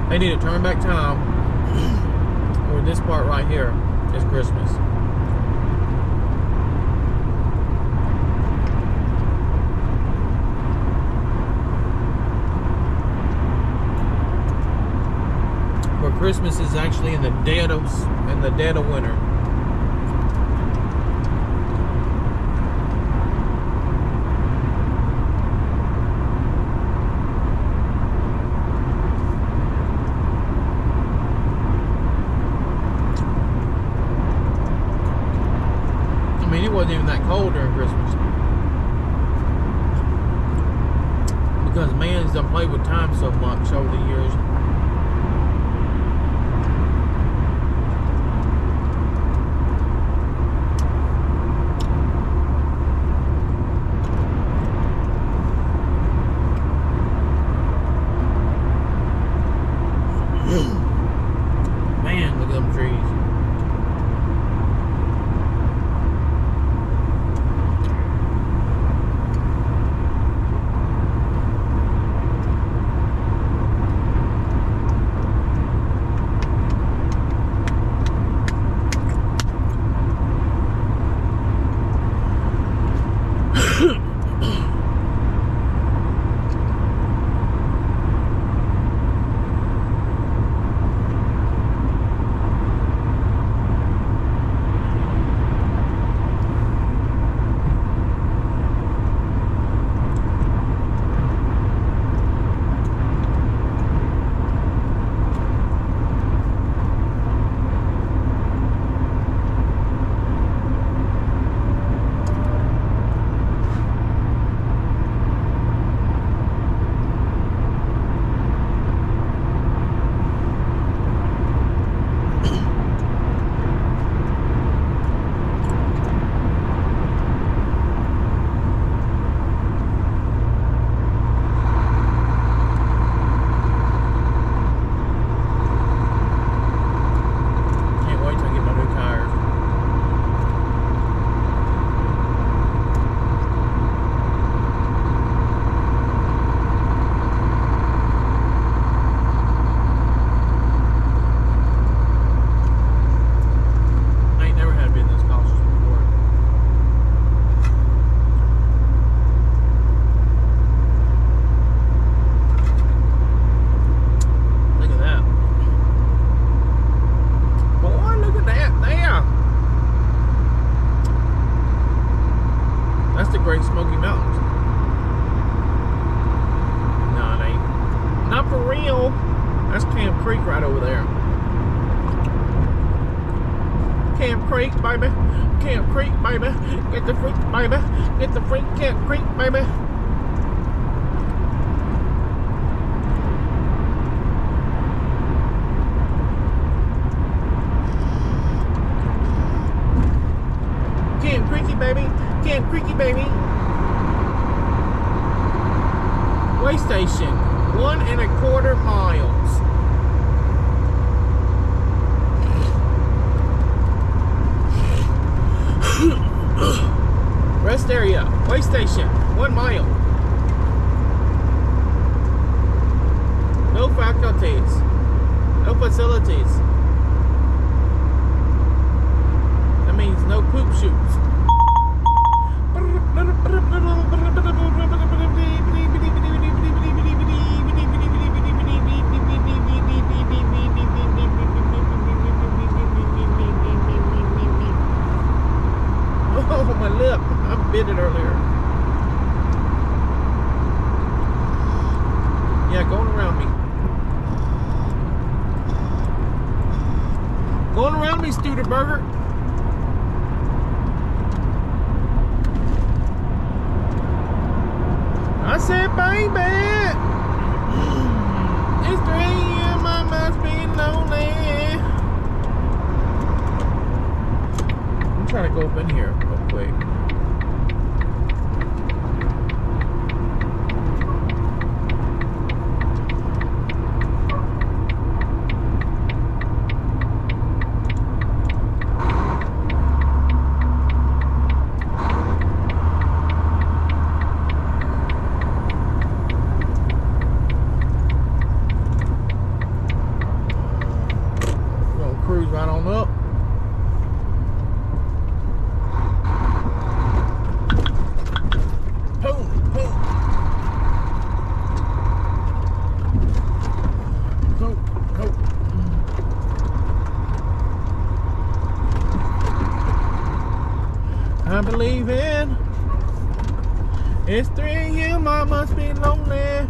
They need to turn back time where this part right here is Christmas. Where Christmas is actually in the dead of winter. It wasn't even that cold during Christmas because man's done played with time so much over the years. Man, look at them trees. Great Smoky Mountains. No, it ain't. Not for real. That's Camp Creek right over there. Camp Creek, baby. Camp Creek, baby. Get the freak, baby. Get the freak, Camp Creek, baby. Camp Creeky, baby. Camp Creeky, baby. Way station, 1¼ miles. Rest area, way station, 1 mile. No faculties, no facilities. That means no poop shoots. Oh, my lip. I bit it earlier. Going around me, Studeberger. I said, baby, it's 3 a.m. I must be lonely. I'm trying to go up in here real quick. Cruise right on up. Boom, boom. Go, go. I believe in. It's 3 a.m. I must be lonely.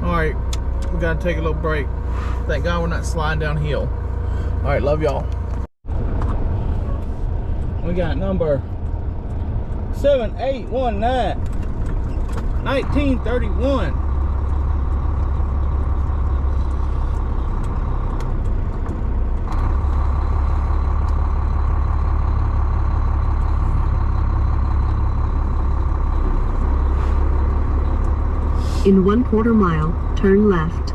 Alright, we gotta take a little break. Thank God we're not sliding downhill. Alright, love y'all. We got number 7819 1931. In 1/4 mile, turn left.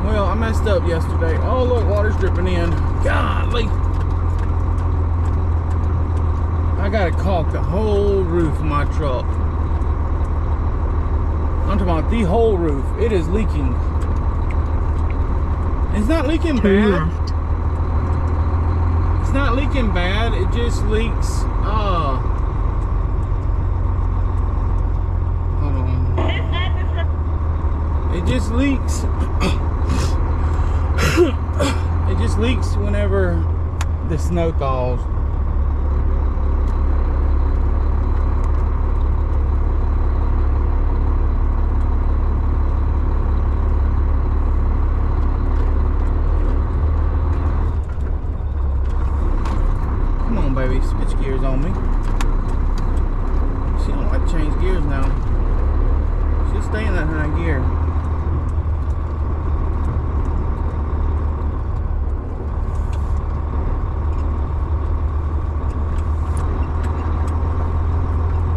Well, I messed up yesterday. Oh look, water's dripping in. Golly. I gotta caulk the whole roof of my truck. I'm talking about the whole roof. It is leaking. It's not leaking Turn bad. left. It's not leaking bad. It just leaks. Hold on. It just leaks. It just leaks whenever the snow thaws. Come on, baby, switch gears on me. She don't like to change gears now. She'll stay in that high gear.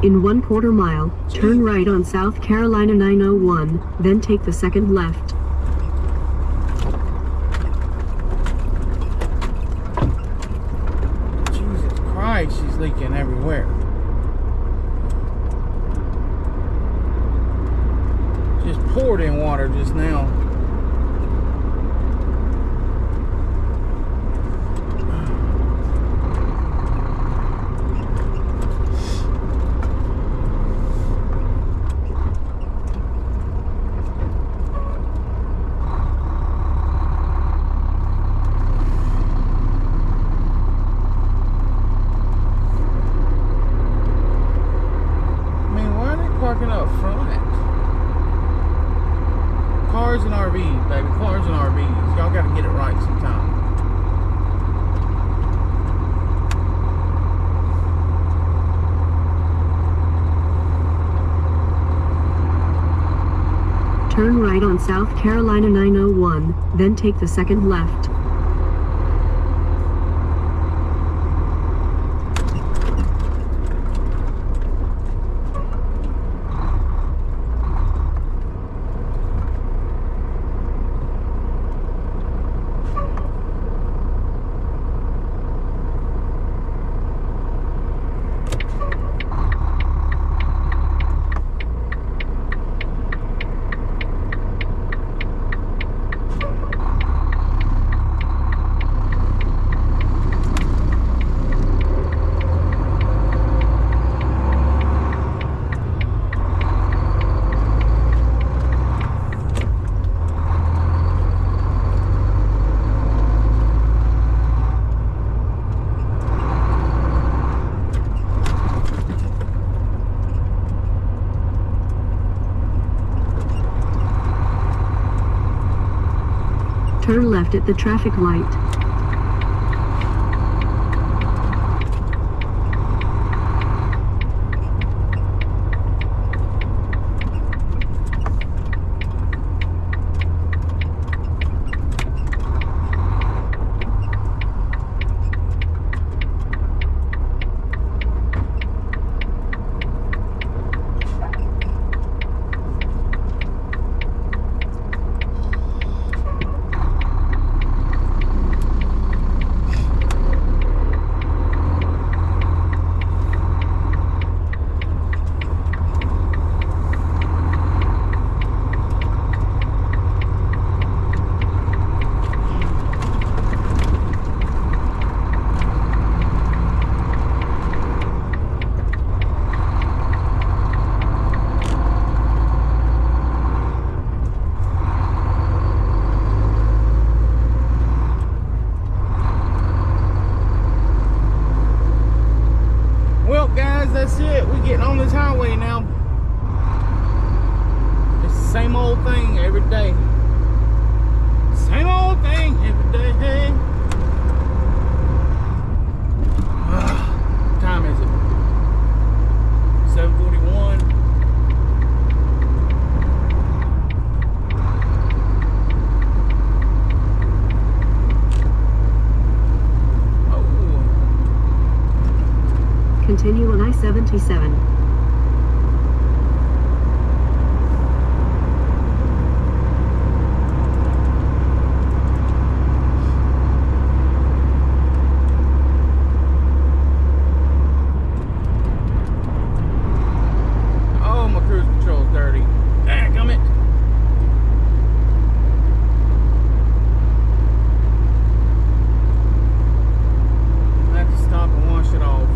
In 1/4 mile, turn right on South Carolina 901, then take the second left. Jesus Christ, she's leaking everywhere. Just poured in water just now. parking up front. Cars and RVs, baby. Cars and RVs. Y'all gotta get it right sometime. Turn right on South Carolina 901, then take the second left. Turn left at the traffic light. That's it. We getting on this highway now. It's the same old thing every day. Same old thing every day. Hey. What time is it? 7:41. Continue on I-77. Oh, my cruise control's dirty. Dadgummit. I have to stop and wash it off.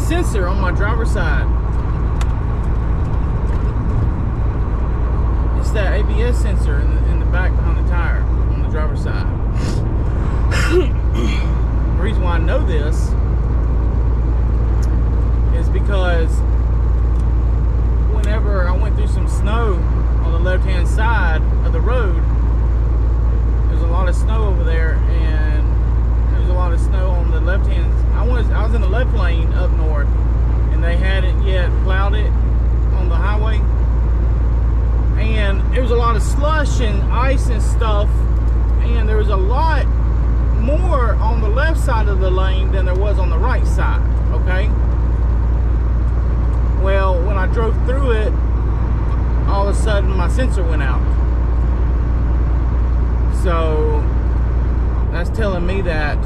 Sensor on my driver's side. It's that ABS sensor in the back behind the tire on the driver's side. The reason why I know this is because whenever I went through some snow on the left-hand side of the road, there's a lot of snow over there, and there's a lot of snow on the left-hand. I was in the left lane up north, and they hadn't yet plowed it on the highway. slush and ice and stuff, and there was a lot more on the left side of the lane than there was on the right side, okay? Well, when I drove through it, all of a sudden my sensor went out. So that's telling me that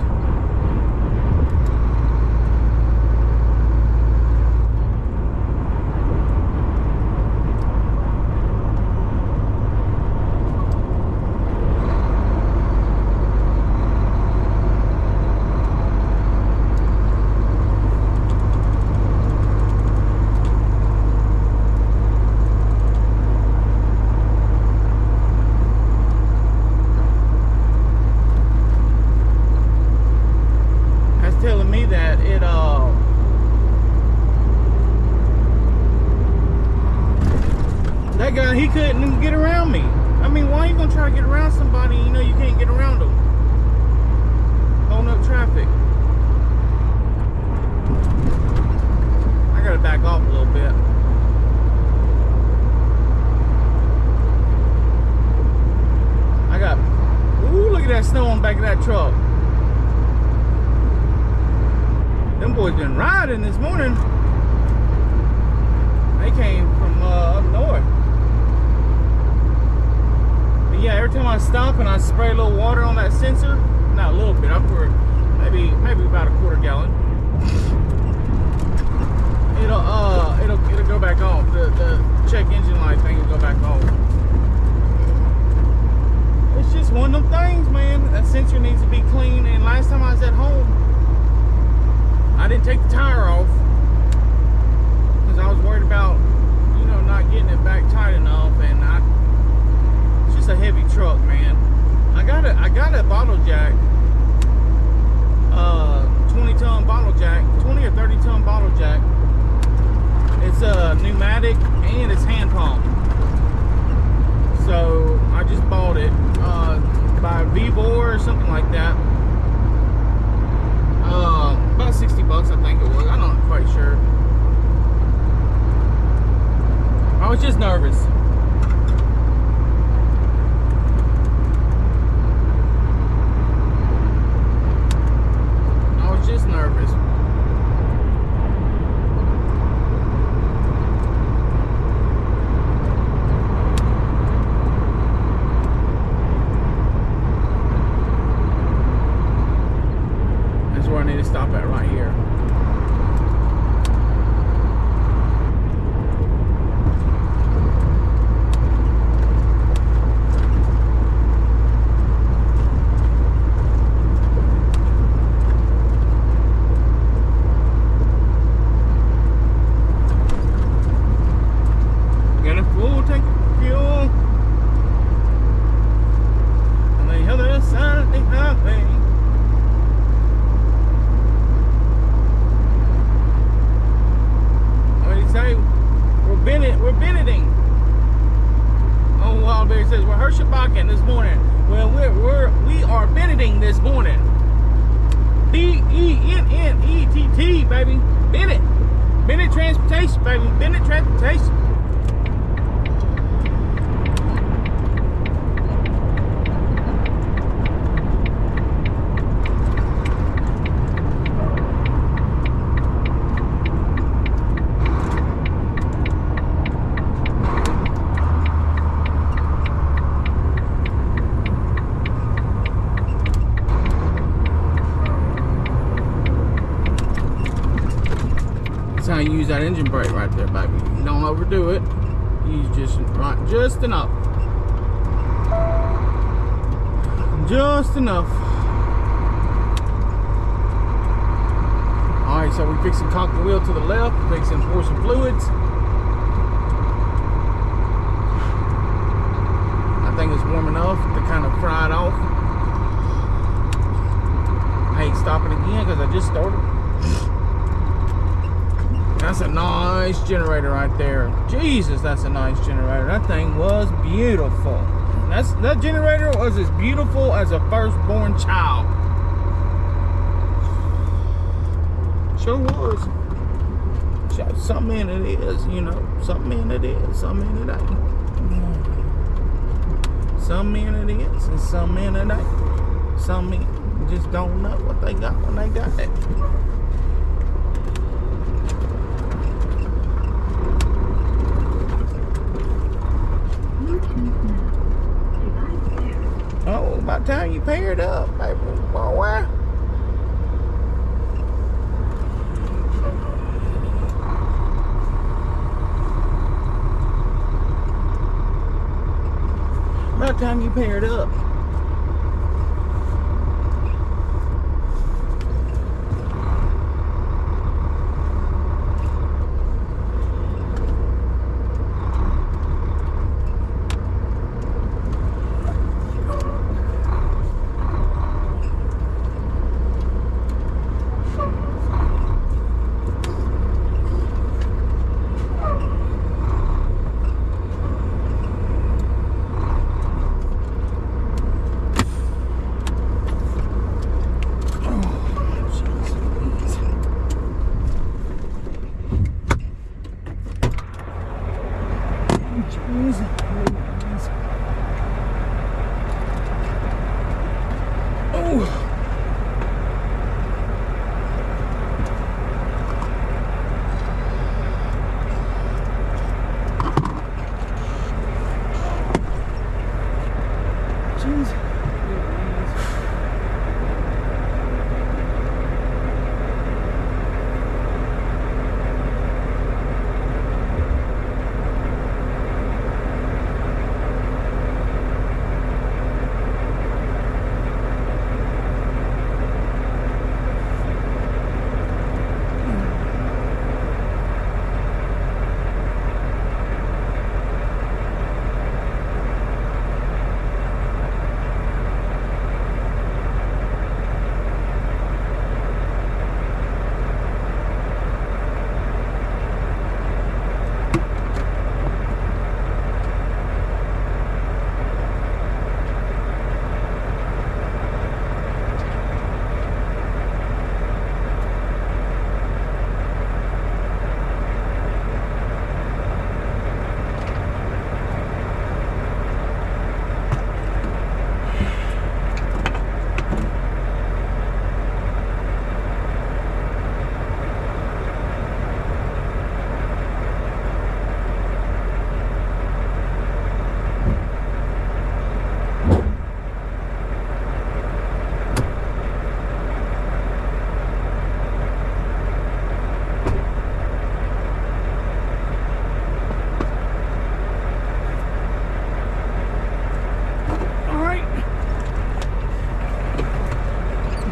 that guy, he couldn't even get around me. I mean, why are you gonna try to get around somebody you know you can't get around them? Holding up traffic. I gotta back off a little bit. Ooh, look at that snow on the back of that truck. Them boys been riding this morning. They came from up north. But yeah, every time I stop and I spray a little water on that sensor, not a little bit, I pour maybe about a quarter gallon. It'll go back on. The check engine light thing will go back on. It's just one of them things, man. That sensor needs to be clean. And last time I was at home, I didn't take the tire off because I was worried about, you know, not getting it back tight enough. And it's just a heavy truck, man. I got a bottle jack, 20-ton bottle jack, 20 or 30-ton bottle jack. It's a pneumatic and it's hand pumped. So I just bought it by Vivor or something like that. About 60 bucks, I think it was. I'm not quite sure. I was just nervous. I was just nervous. Where I need to stop at right here. Got a full tank of fuel on the other side of the highway. We're Benedict. Oh, Wildberry says we're Hershabakken this morning. Well, we are Benedict this morning. B-E-N-N-E-T-T, baby. Bennett. Bennett Transportation, baby. Bennett Transportation. How you use that engine brake right there, baby. Don't overdo it. Use just enough. Just enough. Alright, so we're fixing to cock the wheel to the left, fixing to pour some fluids. I think it's warm enough to kind of fry it off. I hate stopping again because I just started. That's a nice generator right there. Jesus, that's a nice generator. That thing was beautiful. That generator was as beautiful as a firstborn child. Sure was. Something in it is, you know. Something in it is, something in it ain't. Some men it is, and some men it ain't. Some men just don't know what they got when they got it. Oh, about time you paired up, baby boy. About time you paired up.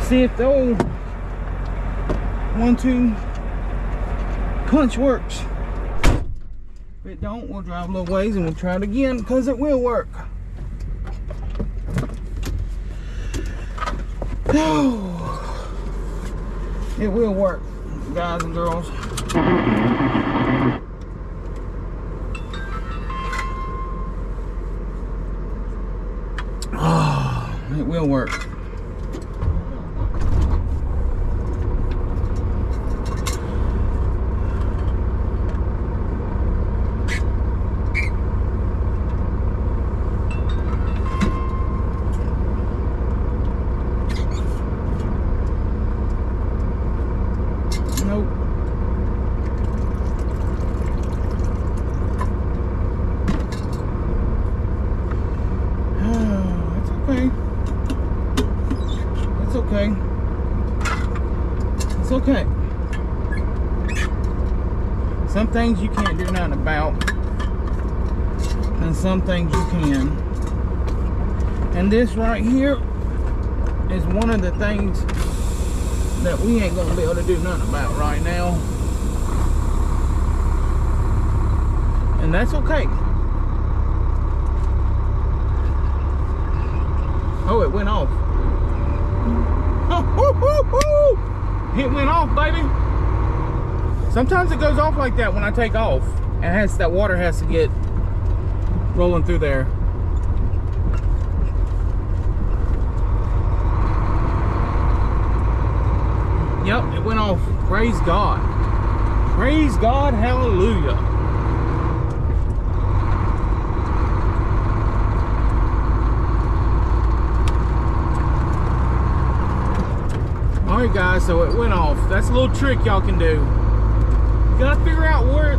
See if the old 1-2 punch works. If it don't, we'll drive a little ways and we'll try it again, because it will work. It will work, guys and girls. It will work. It's okay. Some things you can't do nothing about, and some things you can. And this right here is one of the things that we ain't gonna be able to do nothing about right now. And that's okay. Oh, it went off. Oh, woo, woo, woo. It went off, baby. Sometimes it goes off like that when I take off. And that water has to get rolling through there. Yep, it went off. Praise God. Praise God, hallelujah. Alright guys, so it went off. That's a little trick y'all can do. You gotta figure out where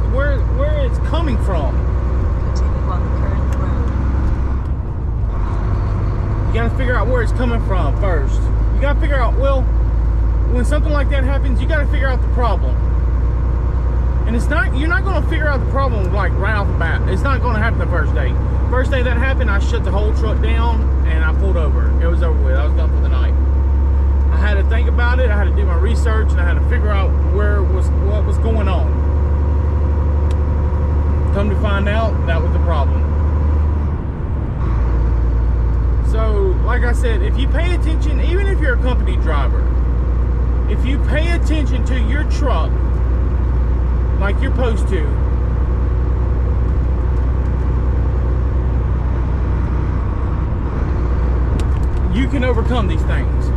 it's coming from. Continue on the current road. You gotta figure out where it's coming from first. You gotta figure out, well, when something like that happens, you gotta figure out the problem. And you're not gonna figure out the problem like right off the bat. It's not gonna happen the first day. First day that happened, I shut the whole truck down and I pulled over. It was over with. I was done for the night. I had to think about it. I had to do my research and I had to figure out what was going on. Come to find out, that was the problem. So, like I said, if you pay attention, even if you're a company driver, if you pay attention to your truck like you're supposed to, you can overcome these things.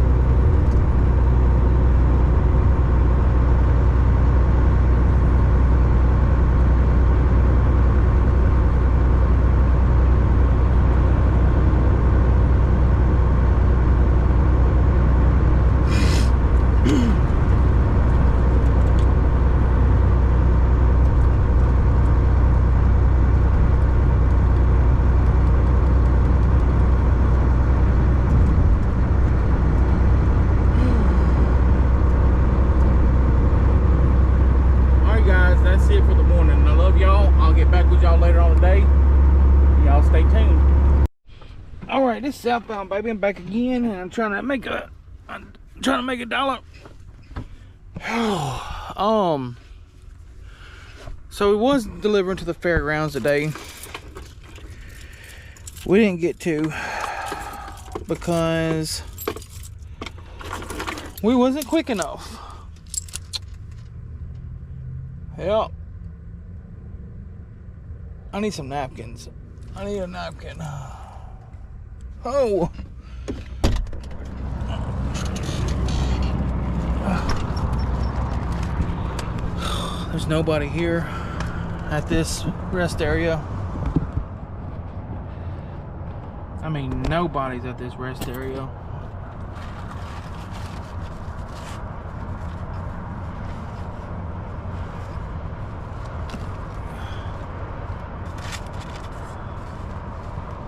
That's it for the morning. I love y'all. I'll get back with y'all later on today. Y'all stay tuned. All right, this is Southbound, baby. I'm back again, and I'm trying to make a dollar. So we was delivering to the fairgrounds today. We didn't get to because we wasn't quick enough. Yep. I need some napkins. I need a napkin. Oh. There's nobody here at this rest area. I mean, nobody's at this rest area.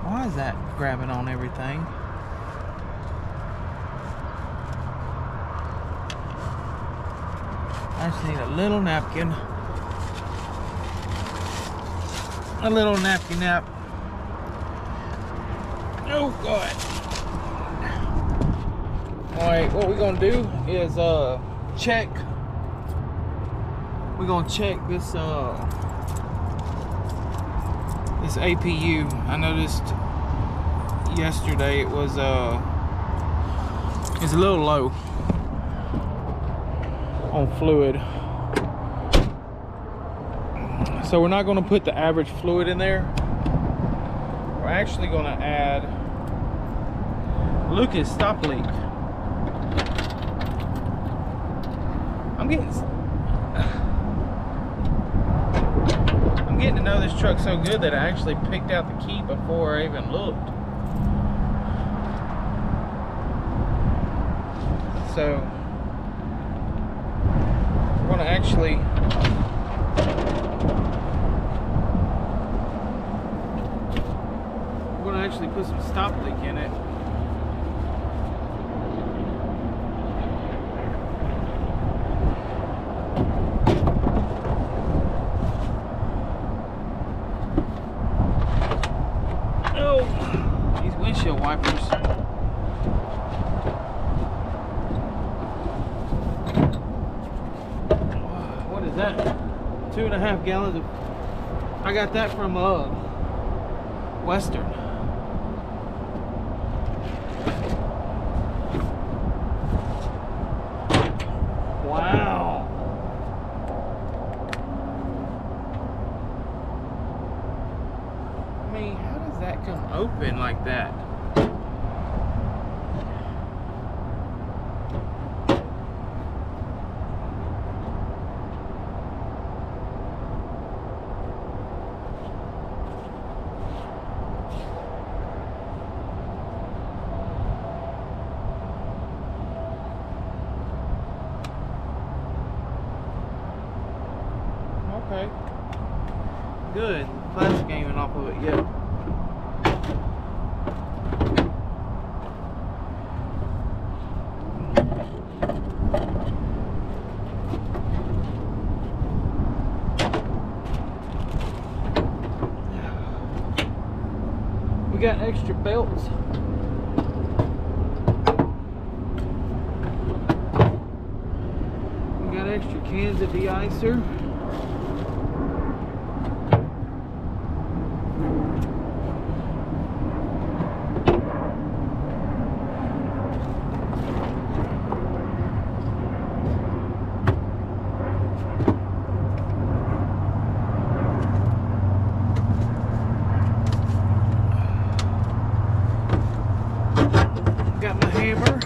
Why is that grabbing on everything? I just need a little napkin. A little napkin nap. Oh God. Alright, what we're gonna do is check. We're gonna check this this APU. I noticed yesterday it was it's a little low on fluid, so we're not going to put the average fluid in there. We're actually going to add Lucas stop leak. I'm getting to know this truck so good that I actually picked out the key before I even looked. So we're going to actually put some stop leak in it. Oh, these windshield wipers. What is that? 2.5 gallons of. I got that from Western. Wow. I mean, how does that come open like that? good. The plastic ain't even off of it yet. We got extra belts. We got extra cans of de-icer. Got my hammer.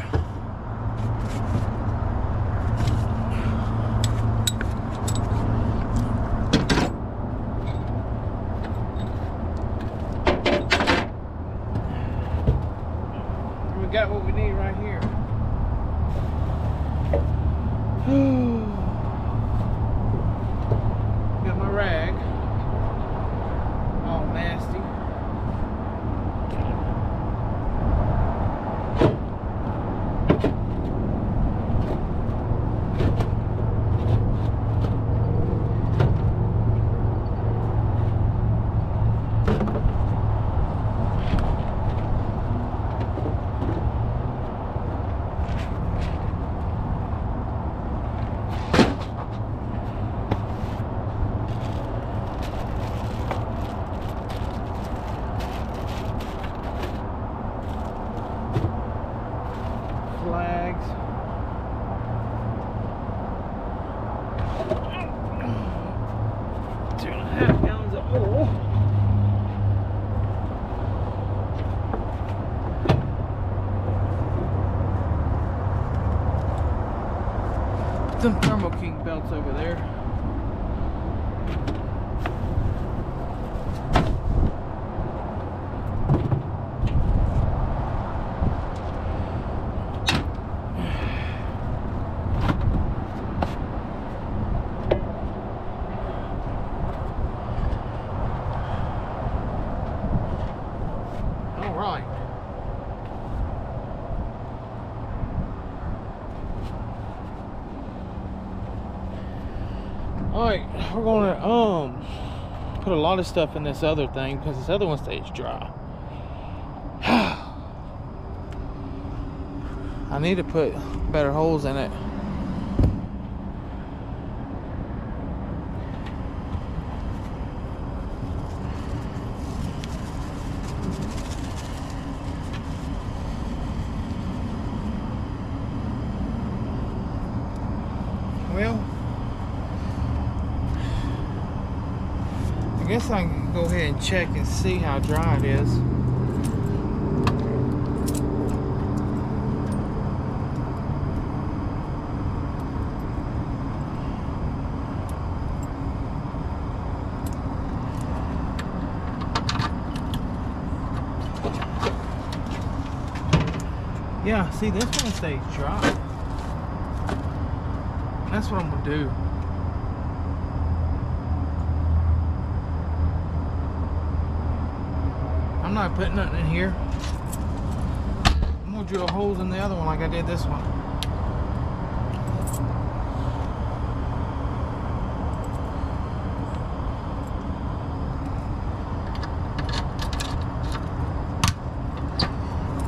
We got what we need right here. Got my rag. All nasty. Flags. Two and a half gallons of oil. Some Thermo King belts over there. Right. Alright, we're gonna put a lot of stuff in this other thing because this other one stays dry. I need to put better holes in it. Well, I guess I can go ahead and check and see how dry it is. Yeah, see, this one stays dry. That's what I'm gonna do. I'm not putting nothing in here. I'm gonna drill holes in the other one like I did this one.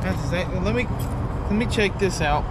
That's exactly. Let me check this out.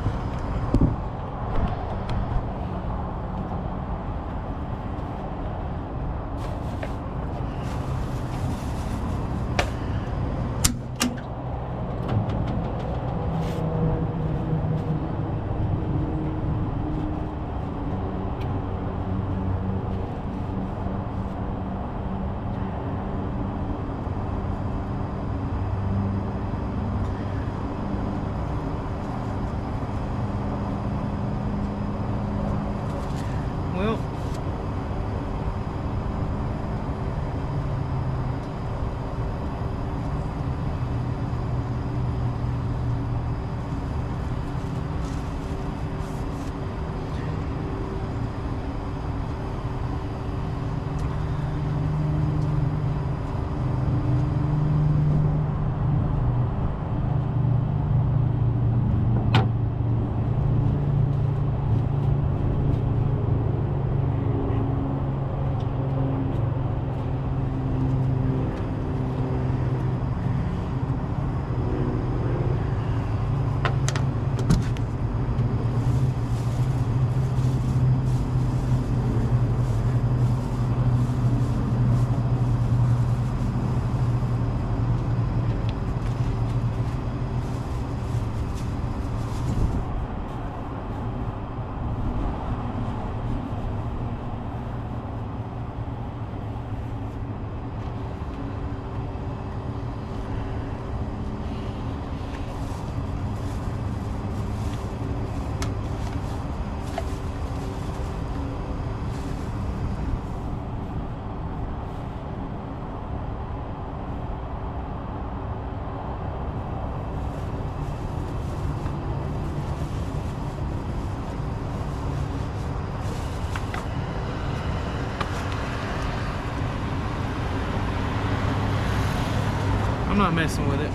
I'm not messing with it.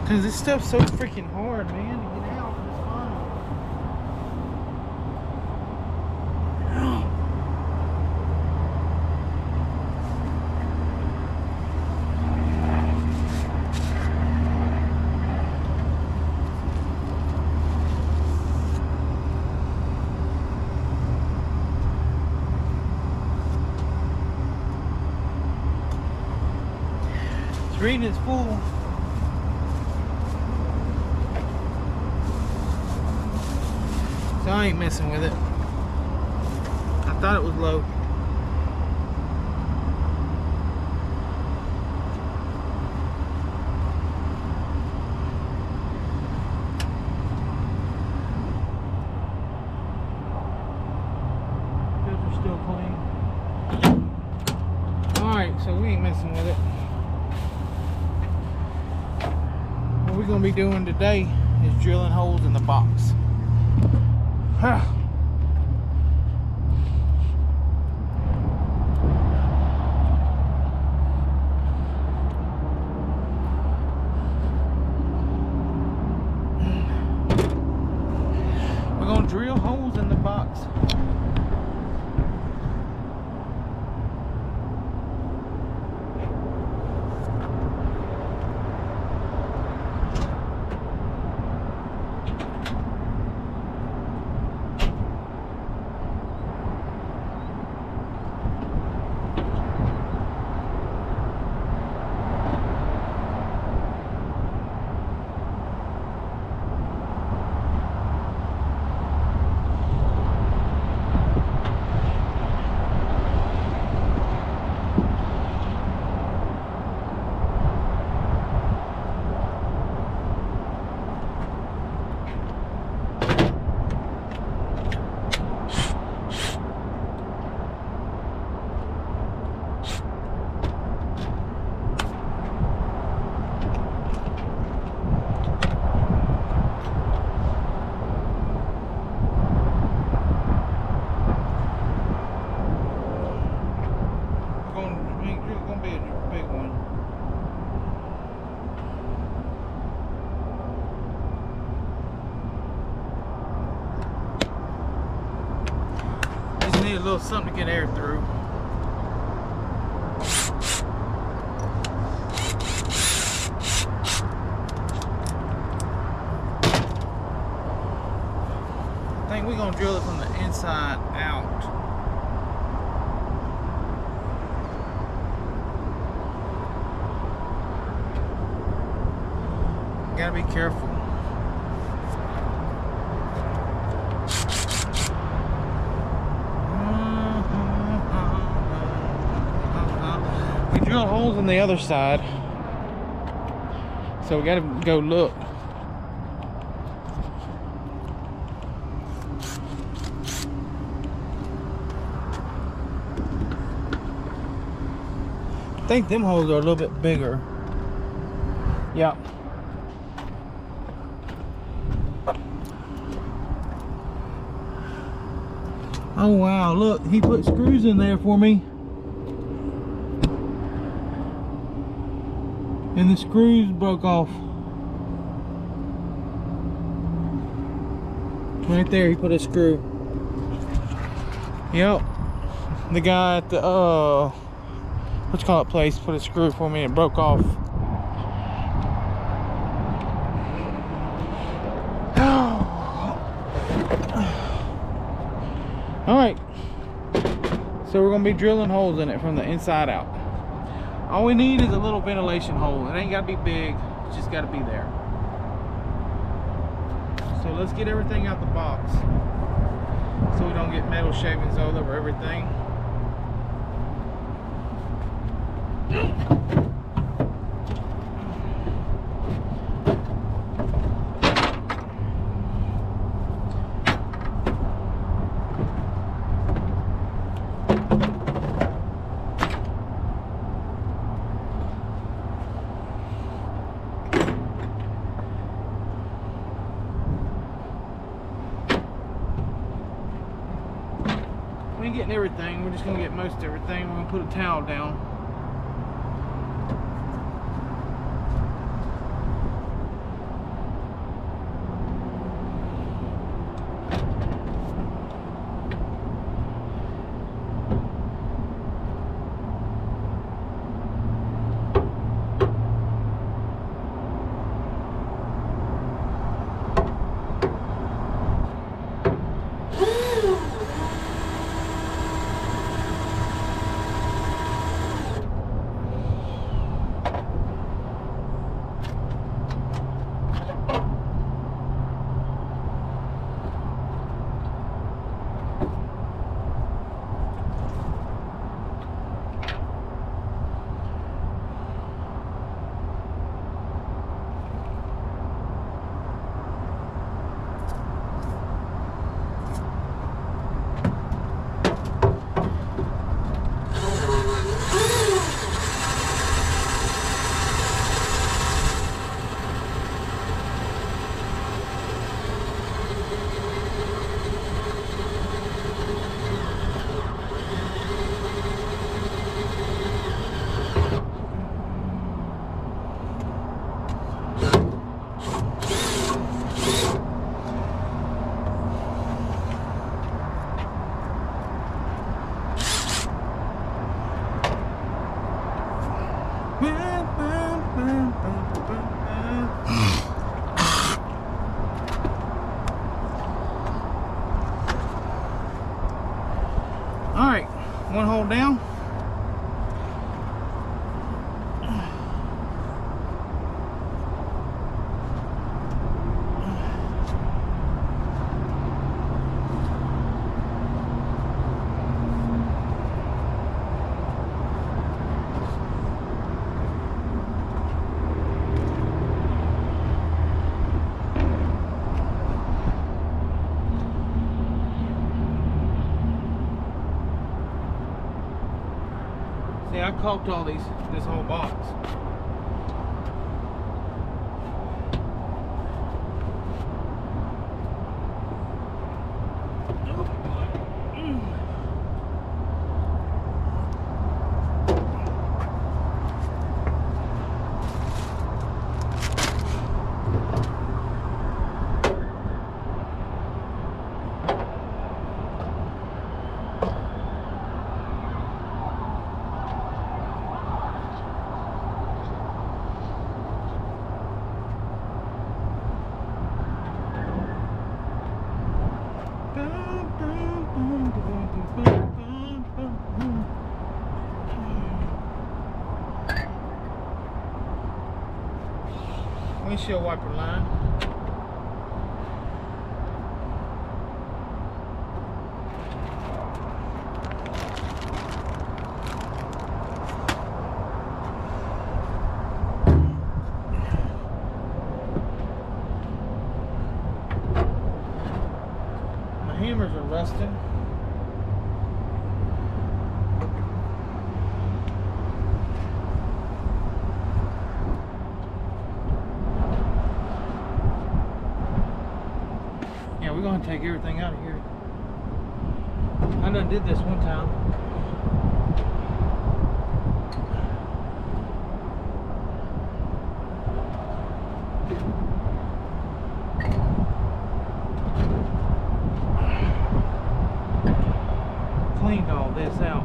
Cause this stuff's so freaking hard, man, to get out of this funnel. It's reading it's full. So I ain't messing with it. I thought it was low. Filter's still clean. Alright, so we ain't messing with it. What we're gonna be doing today is drilling holes in the box. Huh. We're gonna drill holes in the box. Need a little something to get air through. I think we're gonna drill it from the inside out. Gotta be careful. Drill holes on the other side, so we gotta go look. I think them holes are a little bit bigger. Yeah. Oh wow, look, he put screws in there for me. And the screws broke off. Right there, he put a screw. Yep. The guy at the what's called place put a screw for me and it broke off. Alright. So we're gonna be drilling holes in it from the inside out. All we need is a little ventilation hole. It ain't gotta be big, it's just gotta be there. So let's get everything out the box so we don't get metal shavings all over everything. We ain't getting everything, we're just gonna get most of everything. We're gonna put a towel down. One hole down. See, I caulked all this whole box. Windshield wiper line. My hammers are rusted. Yeah, we're gonna take everything out of here. I done did this one time. Cleaned all this out.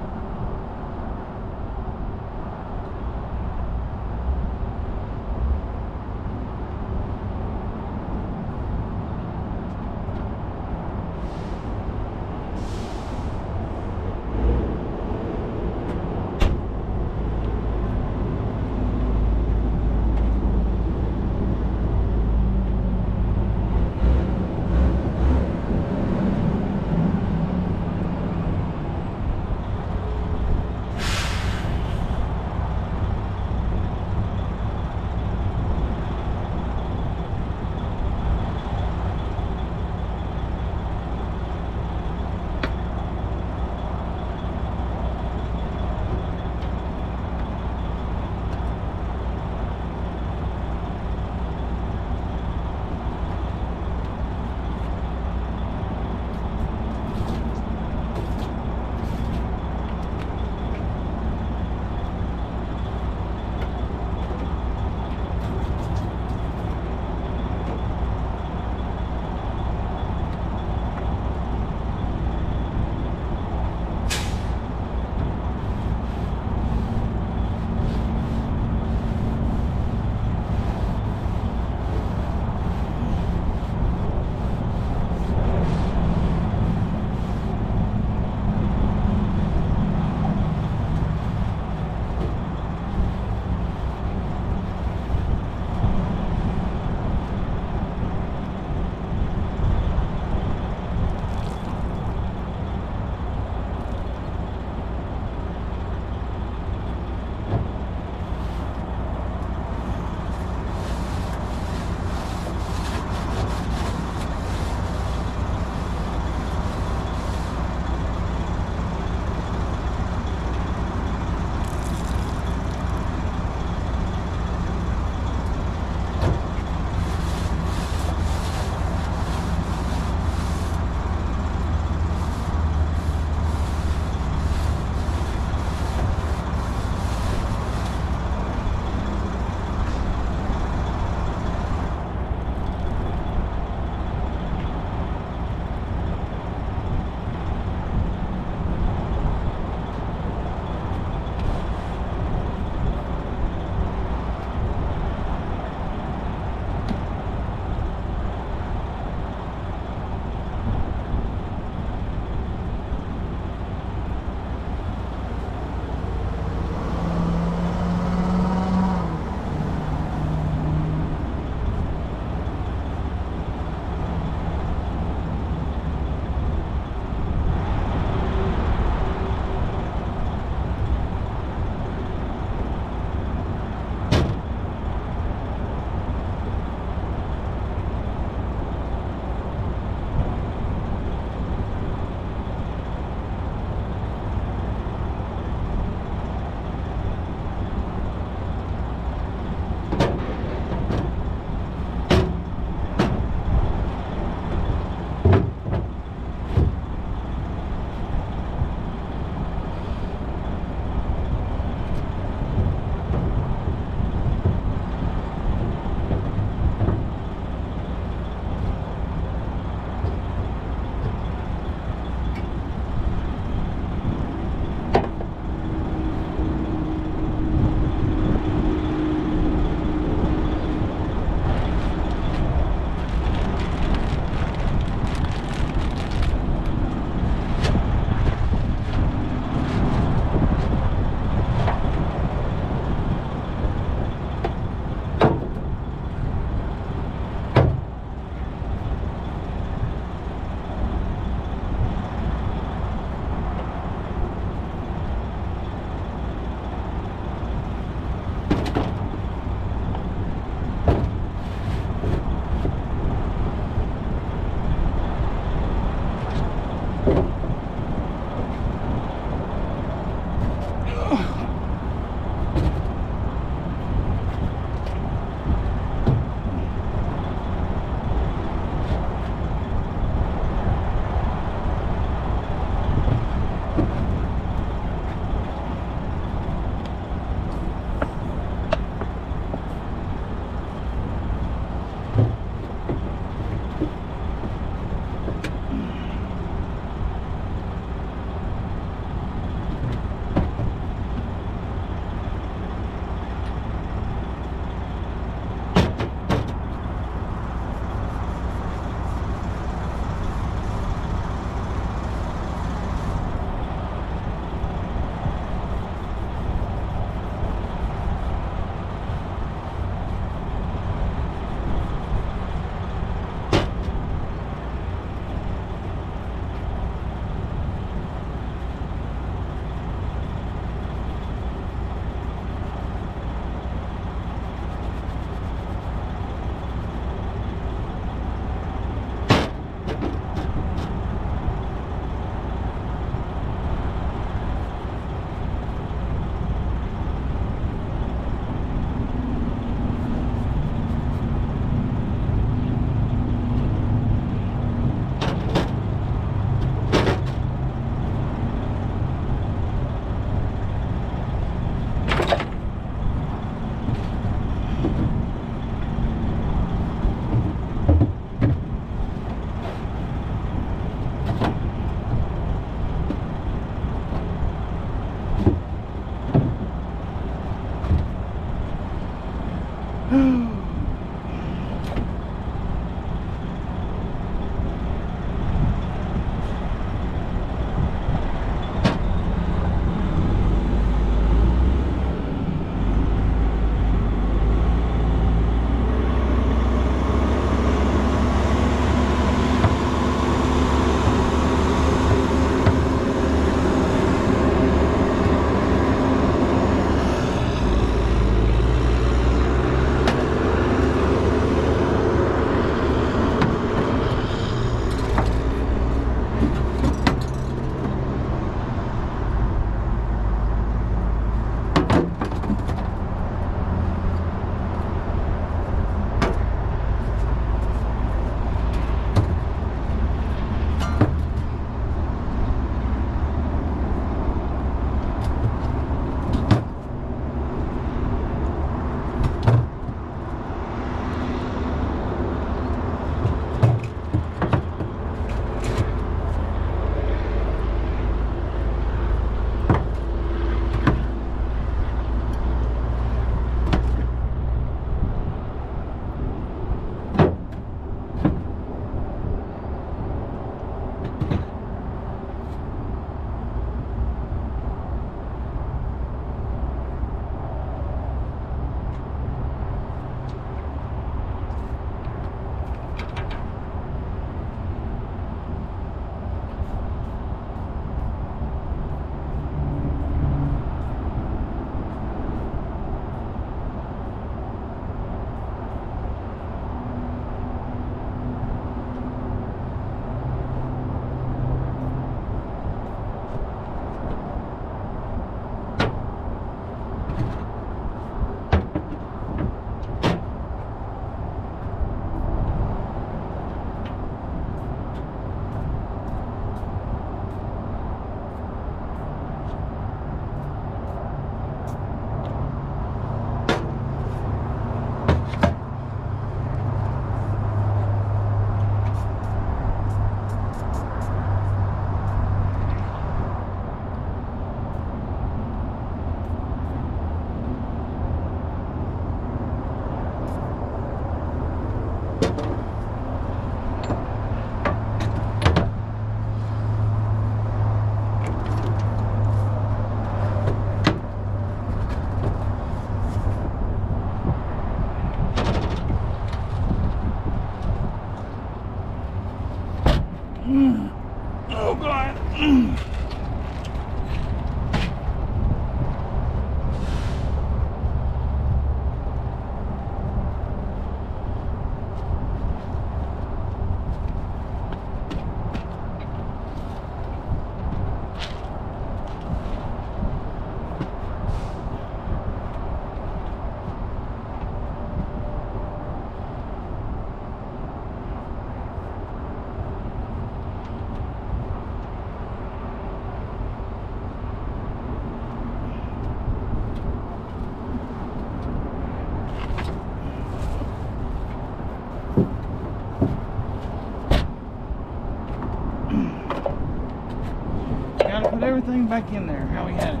back in there how we had it.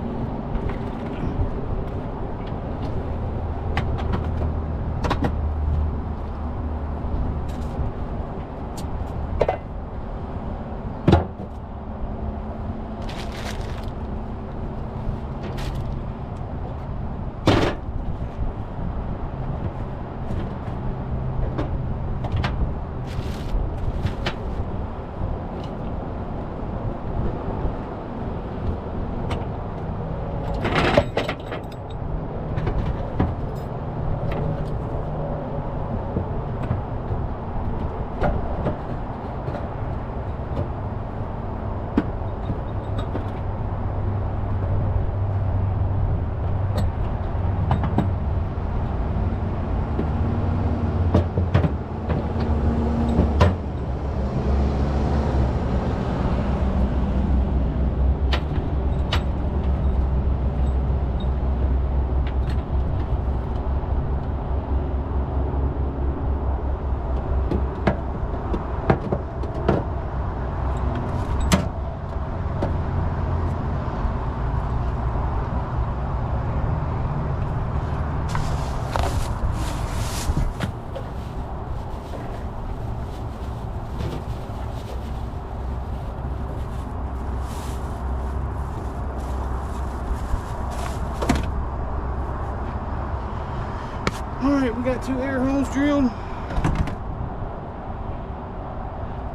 Alright, we got 2 air holes drilled.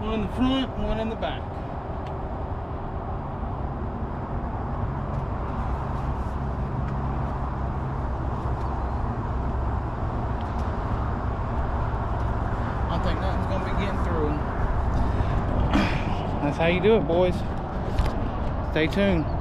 One in the front, one in the back. I think nothing's gonna be getting through. That's how you do it, boys. Stay tuned.